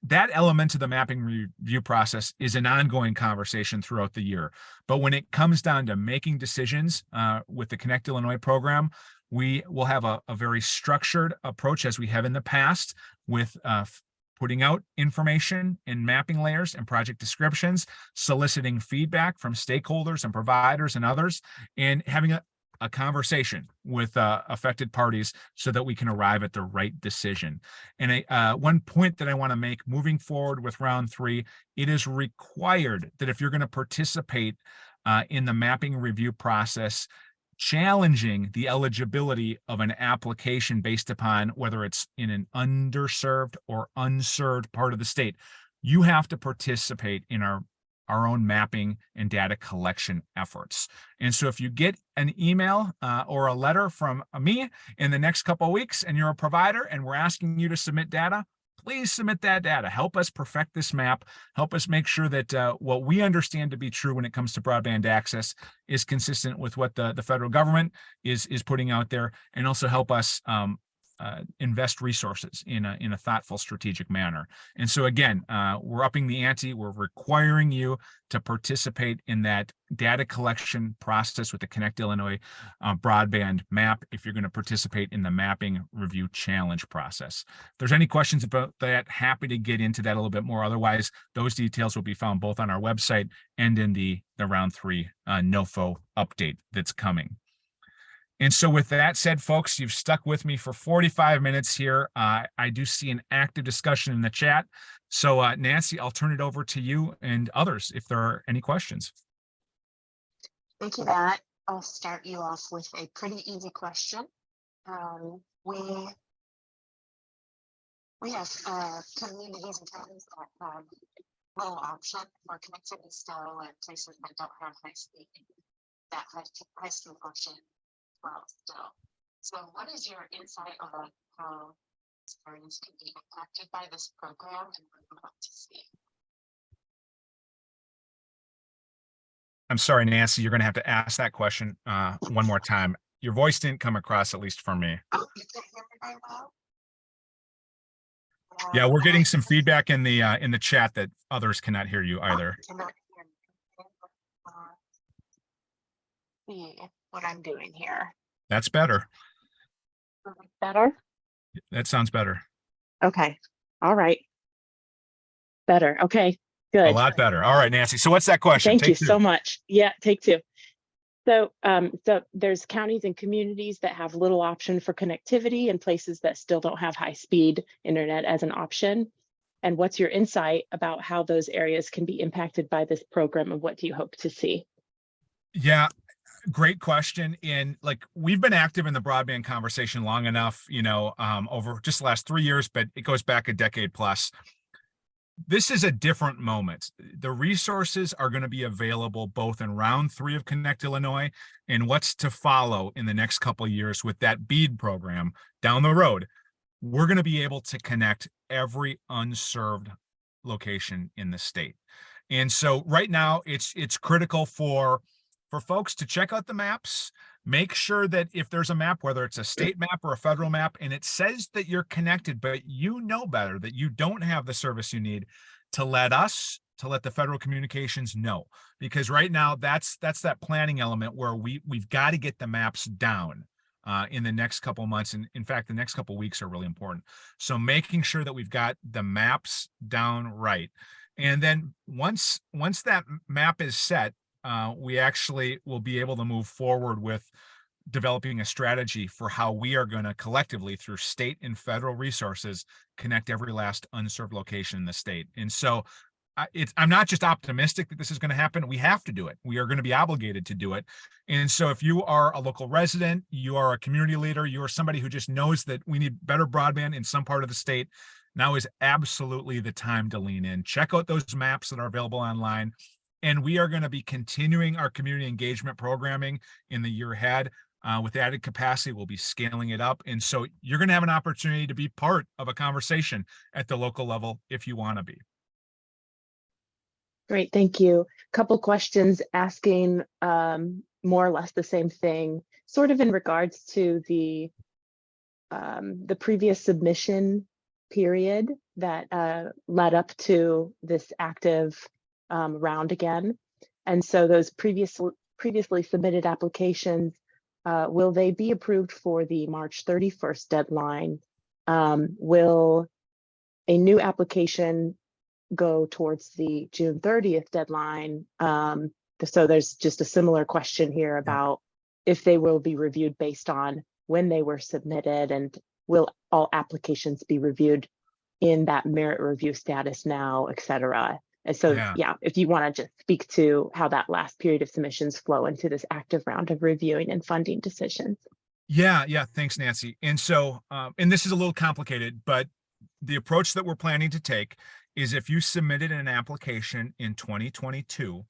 That element of the mapping review process is an ongoing conversation throughout the year. But when it comes down to making decisions with the Connect Illinois program, we will have a very structured approach, as we have in the past, with putting out information in mapping layers and project descriptions, soliciting feedback from stakeholders and providers and others, and having a conversation with affected parties so that we can arrive at the right decision. And one point that I want to make moving forward with round 3, it is required that if you're going to participate in the mapping review process, challenging the eligibility of an application based upon whether it's in an underserved or unserved part of the state. You have to participate in our own mapping and data collection efforts. And so if you get an email or a letter from me in the next couple of weeks and you're a provider and we're asking you to submit data, please submit that data. Help us perfect this map. Help us make sure that what we understand to be true when it comes to broadband access is consistent with what the federal government is putting out there, and also help us invest resources in a thoughtful, strategic manner. And so again, we're upping the ante. We're requiring you to participate in that data collection process with the Connect Illinois broadband map if you're going to participate in the mapping review challenge process. If there's any questions about that, happy to get into that a little bit more. Otherwise, those details will be found both on our website and in the round 3 NOFO update that's coming. And so with that said, folks, you've stuck with me for 45 minutes here. I do see an active discussion in the chat. So Nancy, I'll turn it over to you and others if there are any questions. Thank you, Matt. I'll start you off with a pretty easy question. We have communities and towns that have little option for connectivity still, and places that don't have high speed function well still. So what is your insight on how areas can be impacted by this program and what we want to see? I'm sorry, Nancy, you're going to have to ask that question one more time. Your voice didn't come across, at least for me. Oh, you can hear me very well? Yeah, we're getting some feedback in the chat that others cannot hear you either. Cannot hear me. See what I'm doing here. That's better. Better? That sounds better. Okay. All right. Better. Okay. Good. A lot better. All right, Nancy. So what's that question? Thank you so much. Yeah, take 2. So, so there's counties and communities that have little option for connectivity and places that still don't have high speed internet as an option. And what's your insight about how those areas can be impacted by this program, and what do you hope to see? Yeah, great question. And like, we've been active in the broadband conversation long enough, over just the last 3 years, but it goes back a decade plus. This is a different moment. The resources are going to be available both in round 3 of Connect Illinois and what's to follow in the next couple of years with that BEAD program down the road. We're going to be able to connect every unserved location in the state. And so right now it's critical for folks to check out the maps, make sure that if there's a map, whether it's a state map or a federal map, and it says that you're connected, but you know better that you don't have the service you need, to let the Federal Communications know. Because right now that's that planning element where we've got to get the maps down in the next couple of months. And in fact, the next couple of weeks are really important. So making sure that we've got the maps down right. And then once that map is set, we actually will be able to move forward with developing a strategy for how we are going to collectively, through state and federal resources, connect every last unserved location in the state. And so I'm not just optimistic that this is going to happen. We have to do it. We are going to be obligated to do it. And so if you are a local resident, you are a community leader, you are somebody who just knows that we need better broadband in some part of the state, now is absolutely the time to lean in. Check out those maps that are available online. And we are going to be continuing our community engagement programming in the year ahead. With added capacity, we'll be scaling it up. And so you're going to have an opportunity to be part of a conversation at the local level if you want to be. Great, thank you. Couple questions asking more or less the same thing, sort of in regards to the previous submission period that led up to this active round again. And so those previously submitted applications, will they be approved for the March 31st deadline? Will a new application go towards the June 30th deadline? So there's just a similar question here about if they will be reviewed based on when they were submitted, and will all applications be reviewed in that merit review status now, et cetera. And so, Yeah. yeah, if you want to just speak to how that last period of submissions flow into this active round of reviewing and funding decisions. Yeah. Thanks, Nancy. And so, and this is a little complicated, but the approach that we're planning to take is if you submitted an application in 2022,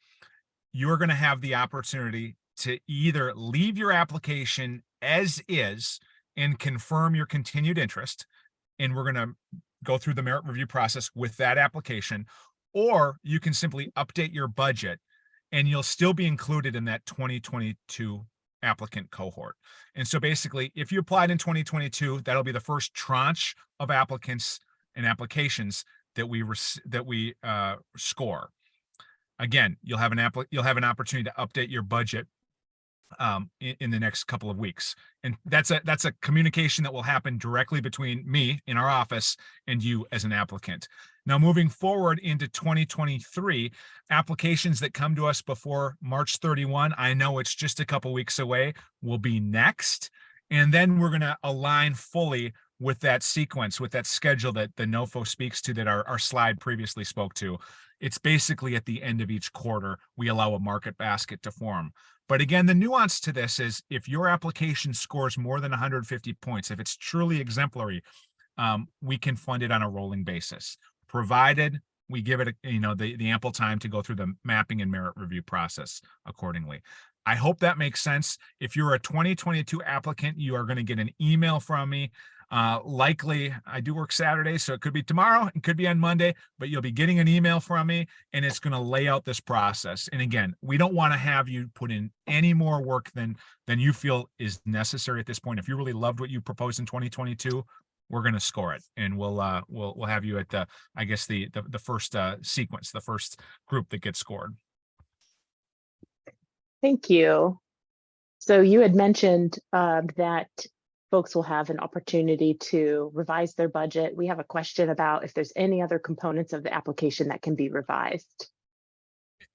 you're going to have the opportunity to either leave your application as is and confirm your continued interest, and we're going to go through the merit review process with that application, or you can simply update your budget and you'll still be included in that 2022 applicant cohort. And so basically, if you applied in 2022, that'll be the first tranche of applicants and applications that we score. Again, you'll have an opportunity to update your budget in the next couple of weeks, and that's a communication that will happen directly between me in our office and you as an applicant. Now, moving forward into 2023, applications that come to us before March 31, I know it's just a couple weeks away, will be next, and then we're going to align fully with that sequence, with that schedule that the NOFO speaks to, that our slide previously spoke to. It's basically at the end of each quarter, we allow a market basket to form. But again, the nuance to this is if your application scores more than 150 points, if it's truly exemplary, we can fund it on a rolling basis, provided we give it the ample time to go through the mapping and merit review process accordingly. I hope that makes sense. If you're a 2022 applicant, you are going to get an email from me. Likely, I do work Saturdays, so it could be tomorrow, it could be on Monday, but you'll be getting an email from me, and it's going to lay out this process. And again, we don't want to have you put in any more work than you feel is necessary at this point. If you really loved what you proposed in 2022, we're going to score it, and we'll have you at the first sequence, the first group that gets scored. Thank you. So you had mentioned that folks will have an opportunity to revise their budget. We have a question about if there's any other components of the application that can be revised.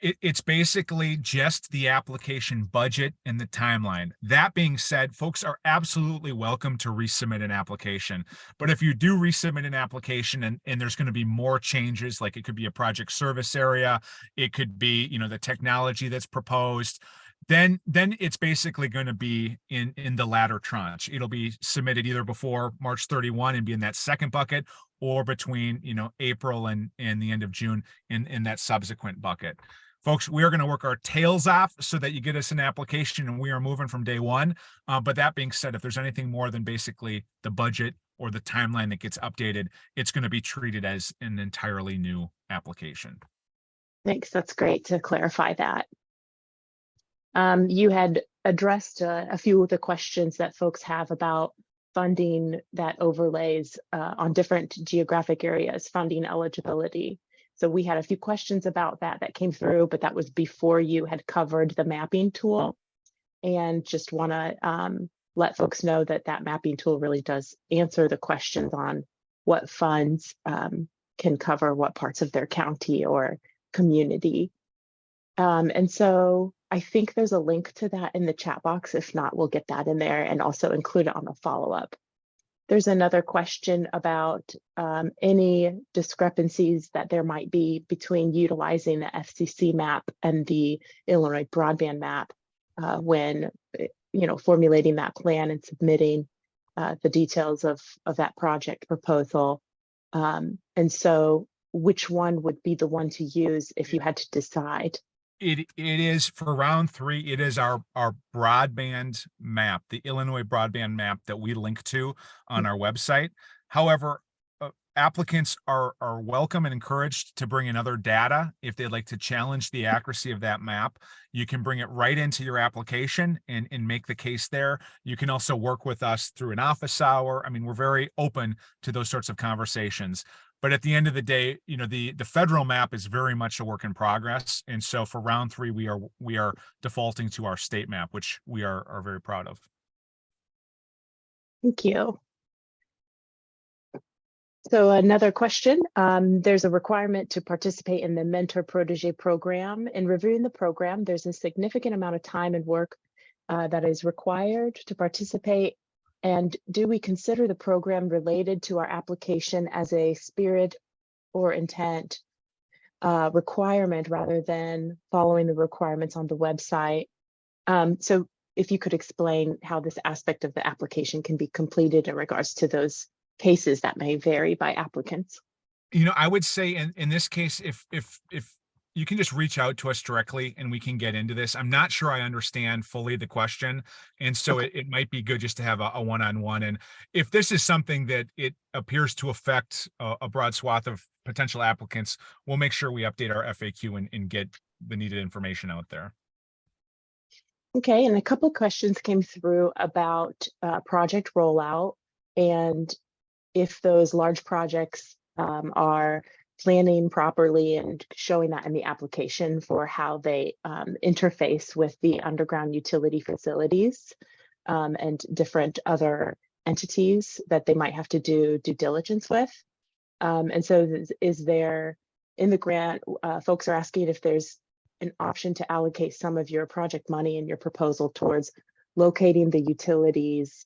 It's basically just the application budget and the timeline. That being said, folks are absolutely welcome to resubmit an application. But if you do resubmit an application and there's going to be more changes, like it could be a project service area, it could be, the technology that's proposed, then it's basically going to be in the latter tranche. It'll be submitted either before March 31 and be in that second bucket, or between April and the end of June in that subsequent bucket. Folks, we are going to work our tails off so that you get us an application, and we are moving from day one. But that being said, if there's anything more than basically the budget or the timeline that gets updated, it's going to be treated as an entirely new application. Thanks. That's great to clarify that. You had addressed a few of the questions that folks have about funding that overlays on different geographic areas, funding eligibility. So we had a few questions about that came through, but that was before you had covered the mapping tool. And just want to let folks know that mapping tool really does answer the questions on what funds can cover what parts of their county or community. And so I think there's a link to that in the chat box. If not, we'll get that in there and also include it on the follow-up. There's another question about any discrepancies that there might be between utilizing the FCC map and the Illinois Broadband map when formulating that plan and submitting the details of that project proposal. And so which one would be the one to use if you had to decide? It is for round 3. It is our broadband map, the Illinois broadband map that we link to on our website. However, applicants are welcome and encouraged to bring in other data if they'd like to challenge the accuracy of that map. You can bring it right into your application and make the case there. You can also work with us through an office hour. I mean, we're very open to those sorts of conversations. But at the end of the day, the federal map is very much a work in progress. And so for round 3, we are defaulting to our state map, which we are very proud of. Thank you. So another question, there's a requirement to participate in the Mentor Protege program. In reviewing the program, there's a significant amount of time and work that is required to participate. And do we consider the program related to our application as a spirit or intent requirement rather than following the requirements on the website. So if you could explain how this aspect of the application can be completed in regards to those cases that may vary by applicants. I would say in this case, if you can just reach out to us directly and we can get into this. I'm not sure I understand fully the question. And so Okay. it might be good just to have a one-on-one. And if this is something that it appears to affect a broad swath of potential applicants, we'll make sure we update our FAQ and get the needed information out there. Okay, and a couple of questions came through about project rollout and if those large projects are planning properly and showing that in the application for how they interface with the underground utility facilities and different other entities that they might have to do due diligence with. And so is there, in the grant, folks are asking if there's an option to allocate some of your project money in your proposal towards locating the utilities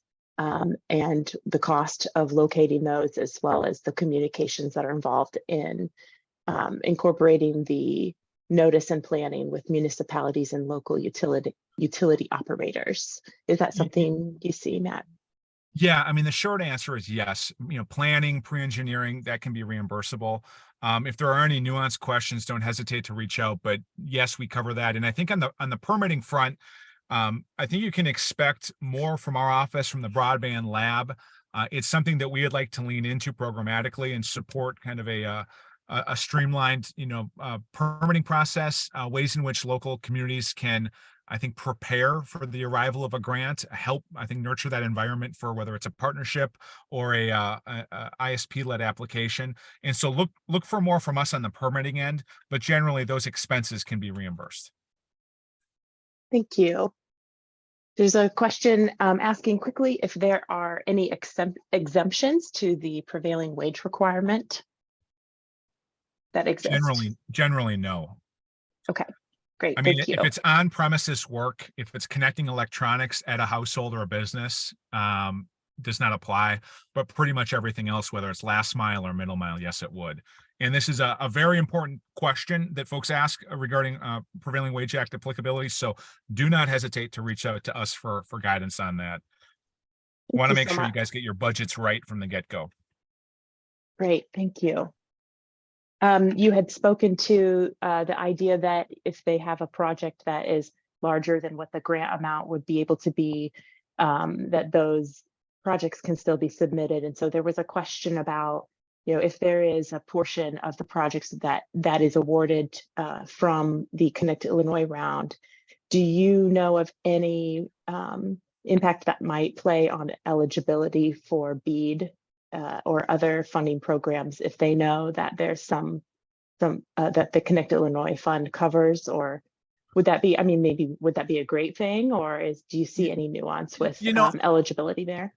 and the cost of locating those, as well as the communications that are involved in incorporating the notice and planning with municipalities and local utility operators. Is that something you see, Matt? Yeah, I mean, the short answer is yes. Planning, pre-engineering, that can be reimbursable. If there are any nuanced questions, don't hesitate to reach out. But yes, we cover that. And I think on the permitting front, I think you can expect more from our office, from the Broadband Lab. It's something that we would like to lean into programmatically and support kind of a streamlined, permitting process, ways in which local communities can, I think, prepare for the arrival of a grant, help, I think, nurture that environment for whether it's a partnership or a ISP-led application. And so look for more from us on the permitting end, but generally those expenses can be reimbursed. Thank you. There's a question asking quickly if there are any exemptions to the prevailing wage requirement that exists. Generally, no. Okay, great. I mean, Thank you. if it's on premises work, if it's connecting electronics at a household or a business, does not apply, but pretty much everything else, whether it's last mile or middle mile, yes, it would. And this is a very important question that folks ask regarding Prevailing Wage Act applicability. So do not hesitate to reach out to us for guidance on that. Want to make sure you guys get your budgets right from the get-go. Great, thank you. You had spoken to the idea that if they have a project that is larger than what the grant amount would be able to be, that those projects can still be submitted. And so there was a question about, if there is a portion of the projects that is awarded from the Connect Illinois round, do you know of any impact that might play on eligibility for BEAD or other funding programs if they know that there's some that the Connect Illinois fund covers? Or would that be, maybe would that be a great thing, or do you see any nuance with eligibility there?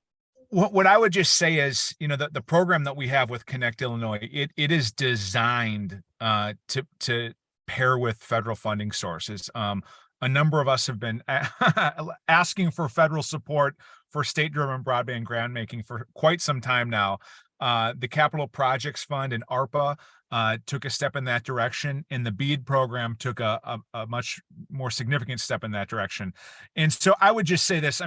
What I would just say is, the program that we have with Connect Illinois, it is designed to pair with federal funding sources. A number of us have been asking for federal support for state-driven broadband grant making for quite some time now. The Capital Projects Fund and ARPA took a step in that direction, and the BEAD program took a much more significant step in that direction. And so I would just say this,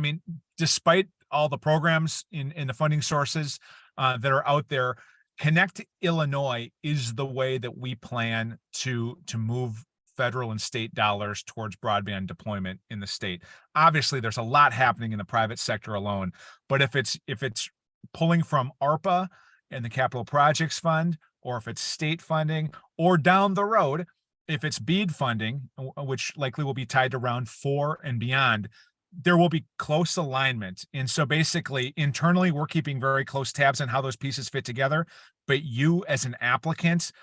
despite all the programs in the funding sources that are out there, Connect Illinois is the way that we plan to move federal and state dollars towards broadband deployment in the state. Obviously, there's a lot happening in the private sector alone, but if it's pulling from ARPA and the Capital Projects Fund, or if it's state funding, or down the road, if it's BEAD funding, which likely will be tied to round 4 and beyond, there will be close alignment. And so basically, internally, we're keeping very close tabs on how those pieces fit together. But you as an applicant,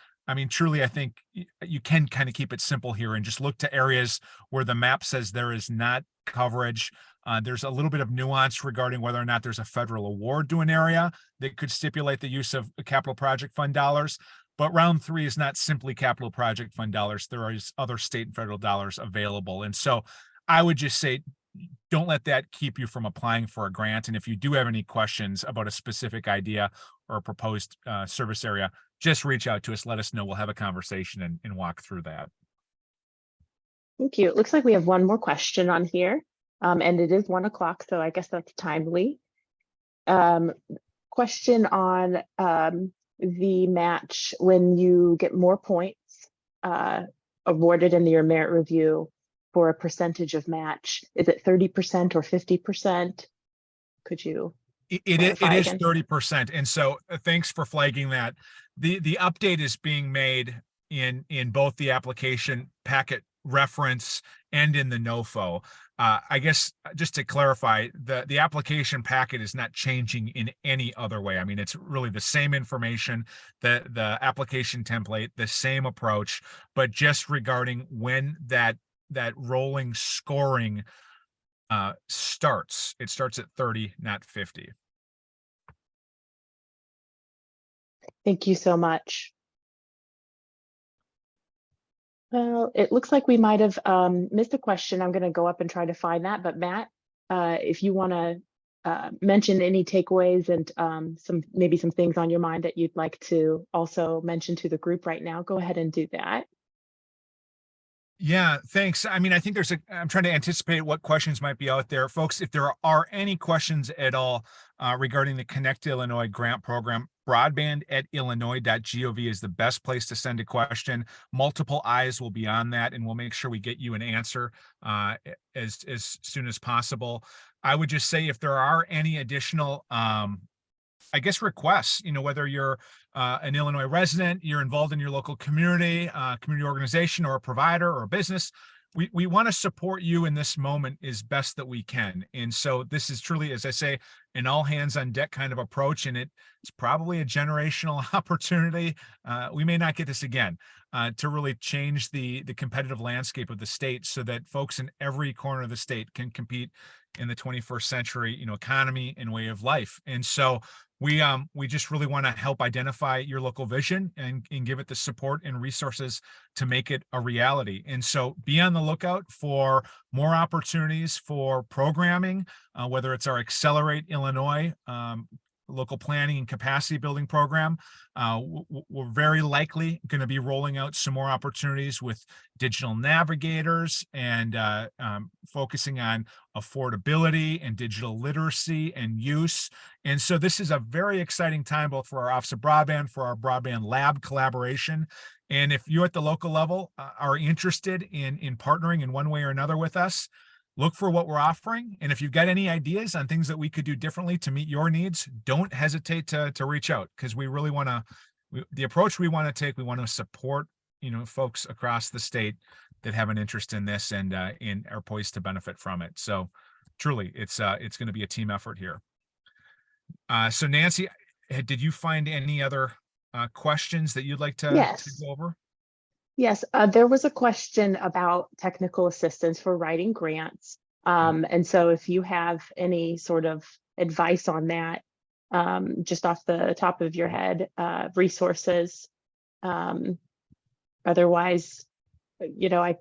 truly, I think you can kind of keep it simple here and just look to areas where the map says there is not coverage. There's a little bit of nuance regarding whether or not there's a federal award to an area that could stipulate the use of capital project fund dollars. But round 3 is not simply capital project fund dollars. There are other state and federal dollars available. And so I would just say, don't let that keep you from applying for a grant. And if you do have any questions about a specific idea or a proposed service area, just reach out to us, let us know. We'll have a conversation and walk through that. Thank you. It looks like we have one more question on here, and it is 1 o'clock, so I guess that's timely. Question on the match when you get more points awarded in your merit review for a percentage of match. Is it 30% or 50%? Could you? It is again? 30%. And so thanks for flagging that. The update is being made in both the application packet reference and in the NOFO. I guess just to clarify, the application packet is not changing in any other way. I mean, it's really the same information, the application template, the same approach, but just regarding when that rolling scoring starts. It starts at 30, not 50. Thank you so much. Well, it looks like we might have missed a question. I'm going to go up and try to find that. But Matt, if you want to mention any takeaways and maybe some things on your mind that you'd like to also mention to the group right now, go ahead and do that. Yeah, thanks. I mean, I think I'm trying to anticipate what questions might be out there. Folks, if there are any questions at all regarding the Connect Illinois grant program, broadband@illinois.gov is the best place to send a question. Multiple eyes will be on that, and we'll make sure we get you an answer as soon as possible. I would just say if there are any additional I guess requests, whether you're an Illinois resident, you're involved in your local community, community organization, or a provider or a business, we want to support you in this moment as best that we can. And so this is truly, as I say, an all hands on deck kind of approach, and it's probably a generational opportunity. We may not get this again to really change the competitive landscape of the state so that folks in every corner of the state can compete in the 21st century, economy and way of life. And so we just really want to help identify your local vision and give it the support and resources to make it a reality. And so be on the lookout for more opportunities for programming, whether it's our Accelerate Illinois local planning and capacity building program. We're very likely going to be rolling out some more opportunities with digital navigators and focusing on affordability and digital literacy and use. And so this is a very exciting time both for our Office of Broadband, for our Broadband Lab collaboration. And if you at the local level are interested in partnering in one way or another with us, look for what we're offering. And if you've got any ideas on things that we could do differently to meet your needs, don't hesitate to reach out, because we really want to, the approach we want to take, we want to support, folks across the state that have an interest in this and are poised to benefit from it. So truly, it's going to be a team effort here. So Nancy, did you find any other questions that you'd like to go over? Yes, there was a question about technical assistance for writing grants. And so if you have any sort of advice on that, just off the top of your head, resources. Otherwise, I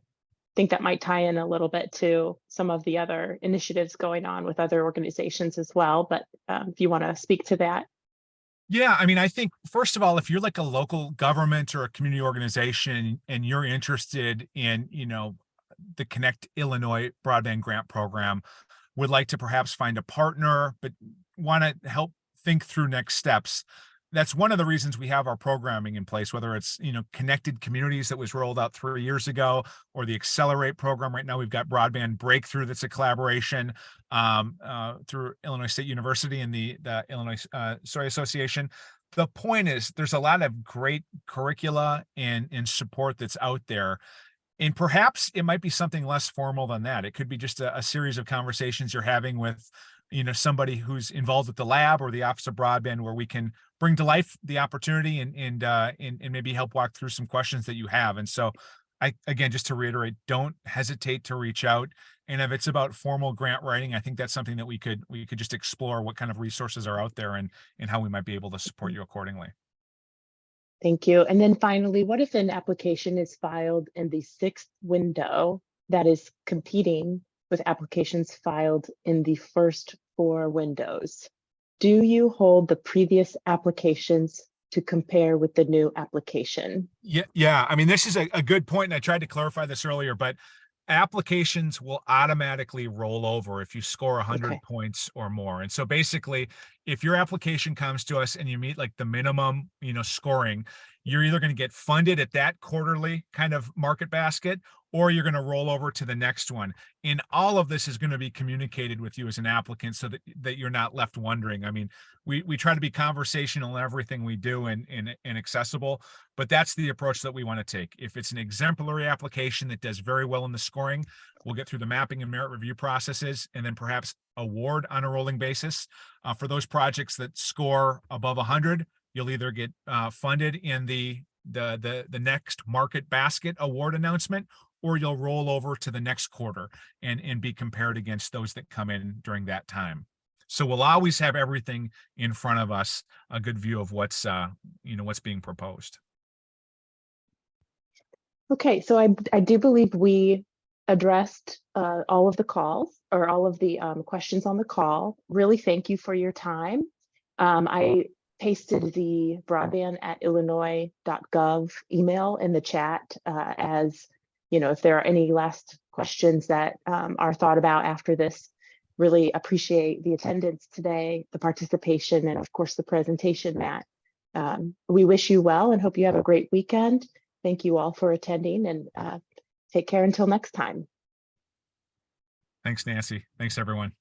think that might tie in a little bit to some of the other initiatives going on with other organizations as well. But if you want to speak to that. Yeah, I mean, I think, first of all, if you're like a local government or a community organization and you're interested in, the Connect Illinois Broadband Grant Program, would like to perhaps find a partner, but want to help think through next steps, that's one of the reasons we have our programming in place, whether it's, Connected Communities that was rolled out 3 years ago, or the Accelerate program. Right now, we've got Broadband Breakthrough that's a collaboration through Illinois State University and the Illinois Association. The point is, there's a lot of great curricula and support that's out there. And perhaps it might be something less formal than that. It could be just a series of conversations you're having with, somebody who's involved with the lab or the Office of Broadband, where we can bring to life the opportunity and maybe help walk through some questions that you have. And so again, just to reiterate, don't hesitate to reach out. And if it's about formal grant writing, I think that's something that we could just explore what kind of resources are out there and how we might be able to support you accordingly. Thank you. And then finally, what if an application is filed in the 6th window that is competing with applications filed in the first 4 windows? Do you hold the previous applications to compare with the new application? Yeah. I mean, this is a good point, and I tried to clarify this earlier, but applications will automatically roll over if you score 100 Okay. points or more. And so basically, if your application comes to us and you meet like the minimum, scoring, you're either going to get funded at that quarterly kind of market basket, or you're going to roll over to the next one. And all of this is going to be communicated with you as an applicant so that you're not left wondering. I mean, we try to be conversational in everything we do and accessible, but that's the approach that we want to take. If it's an exemplary application that does very well in the scoring, we'll get through the mapping and merit review processes and then perhaps award on a rolling basis. For those projects that score above 100, you'll either get funded in the next market basket award announcement, or you'll roll over to the next quarter and be compared against those that come in during that time. So we'll always have everything in front of us, a good view of what's being proposed. Okay, so I do believe we addressed all of the calls or all of the questions on the call. Really thank you for your time. I pasted the broadband@illinois.gov email in the chat as, if there are any last questions that are thought about after this. Really appreciate the attendance today, the participation, and of course the presentation, Matt. We wish you well and hope you have a great weekend. Thank you all for attending, and take care until next time. Thanks, Nancy. Thanks, everyone.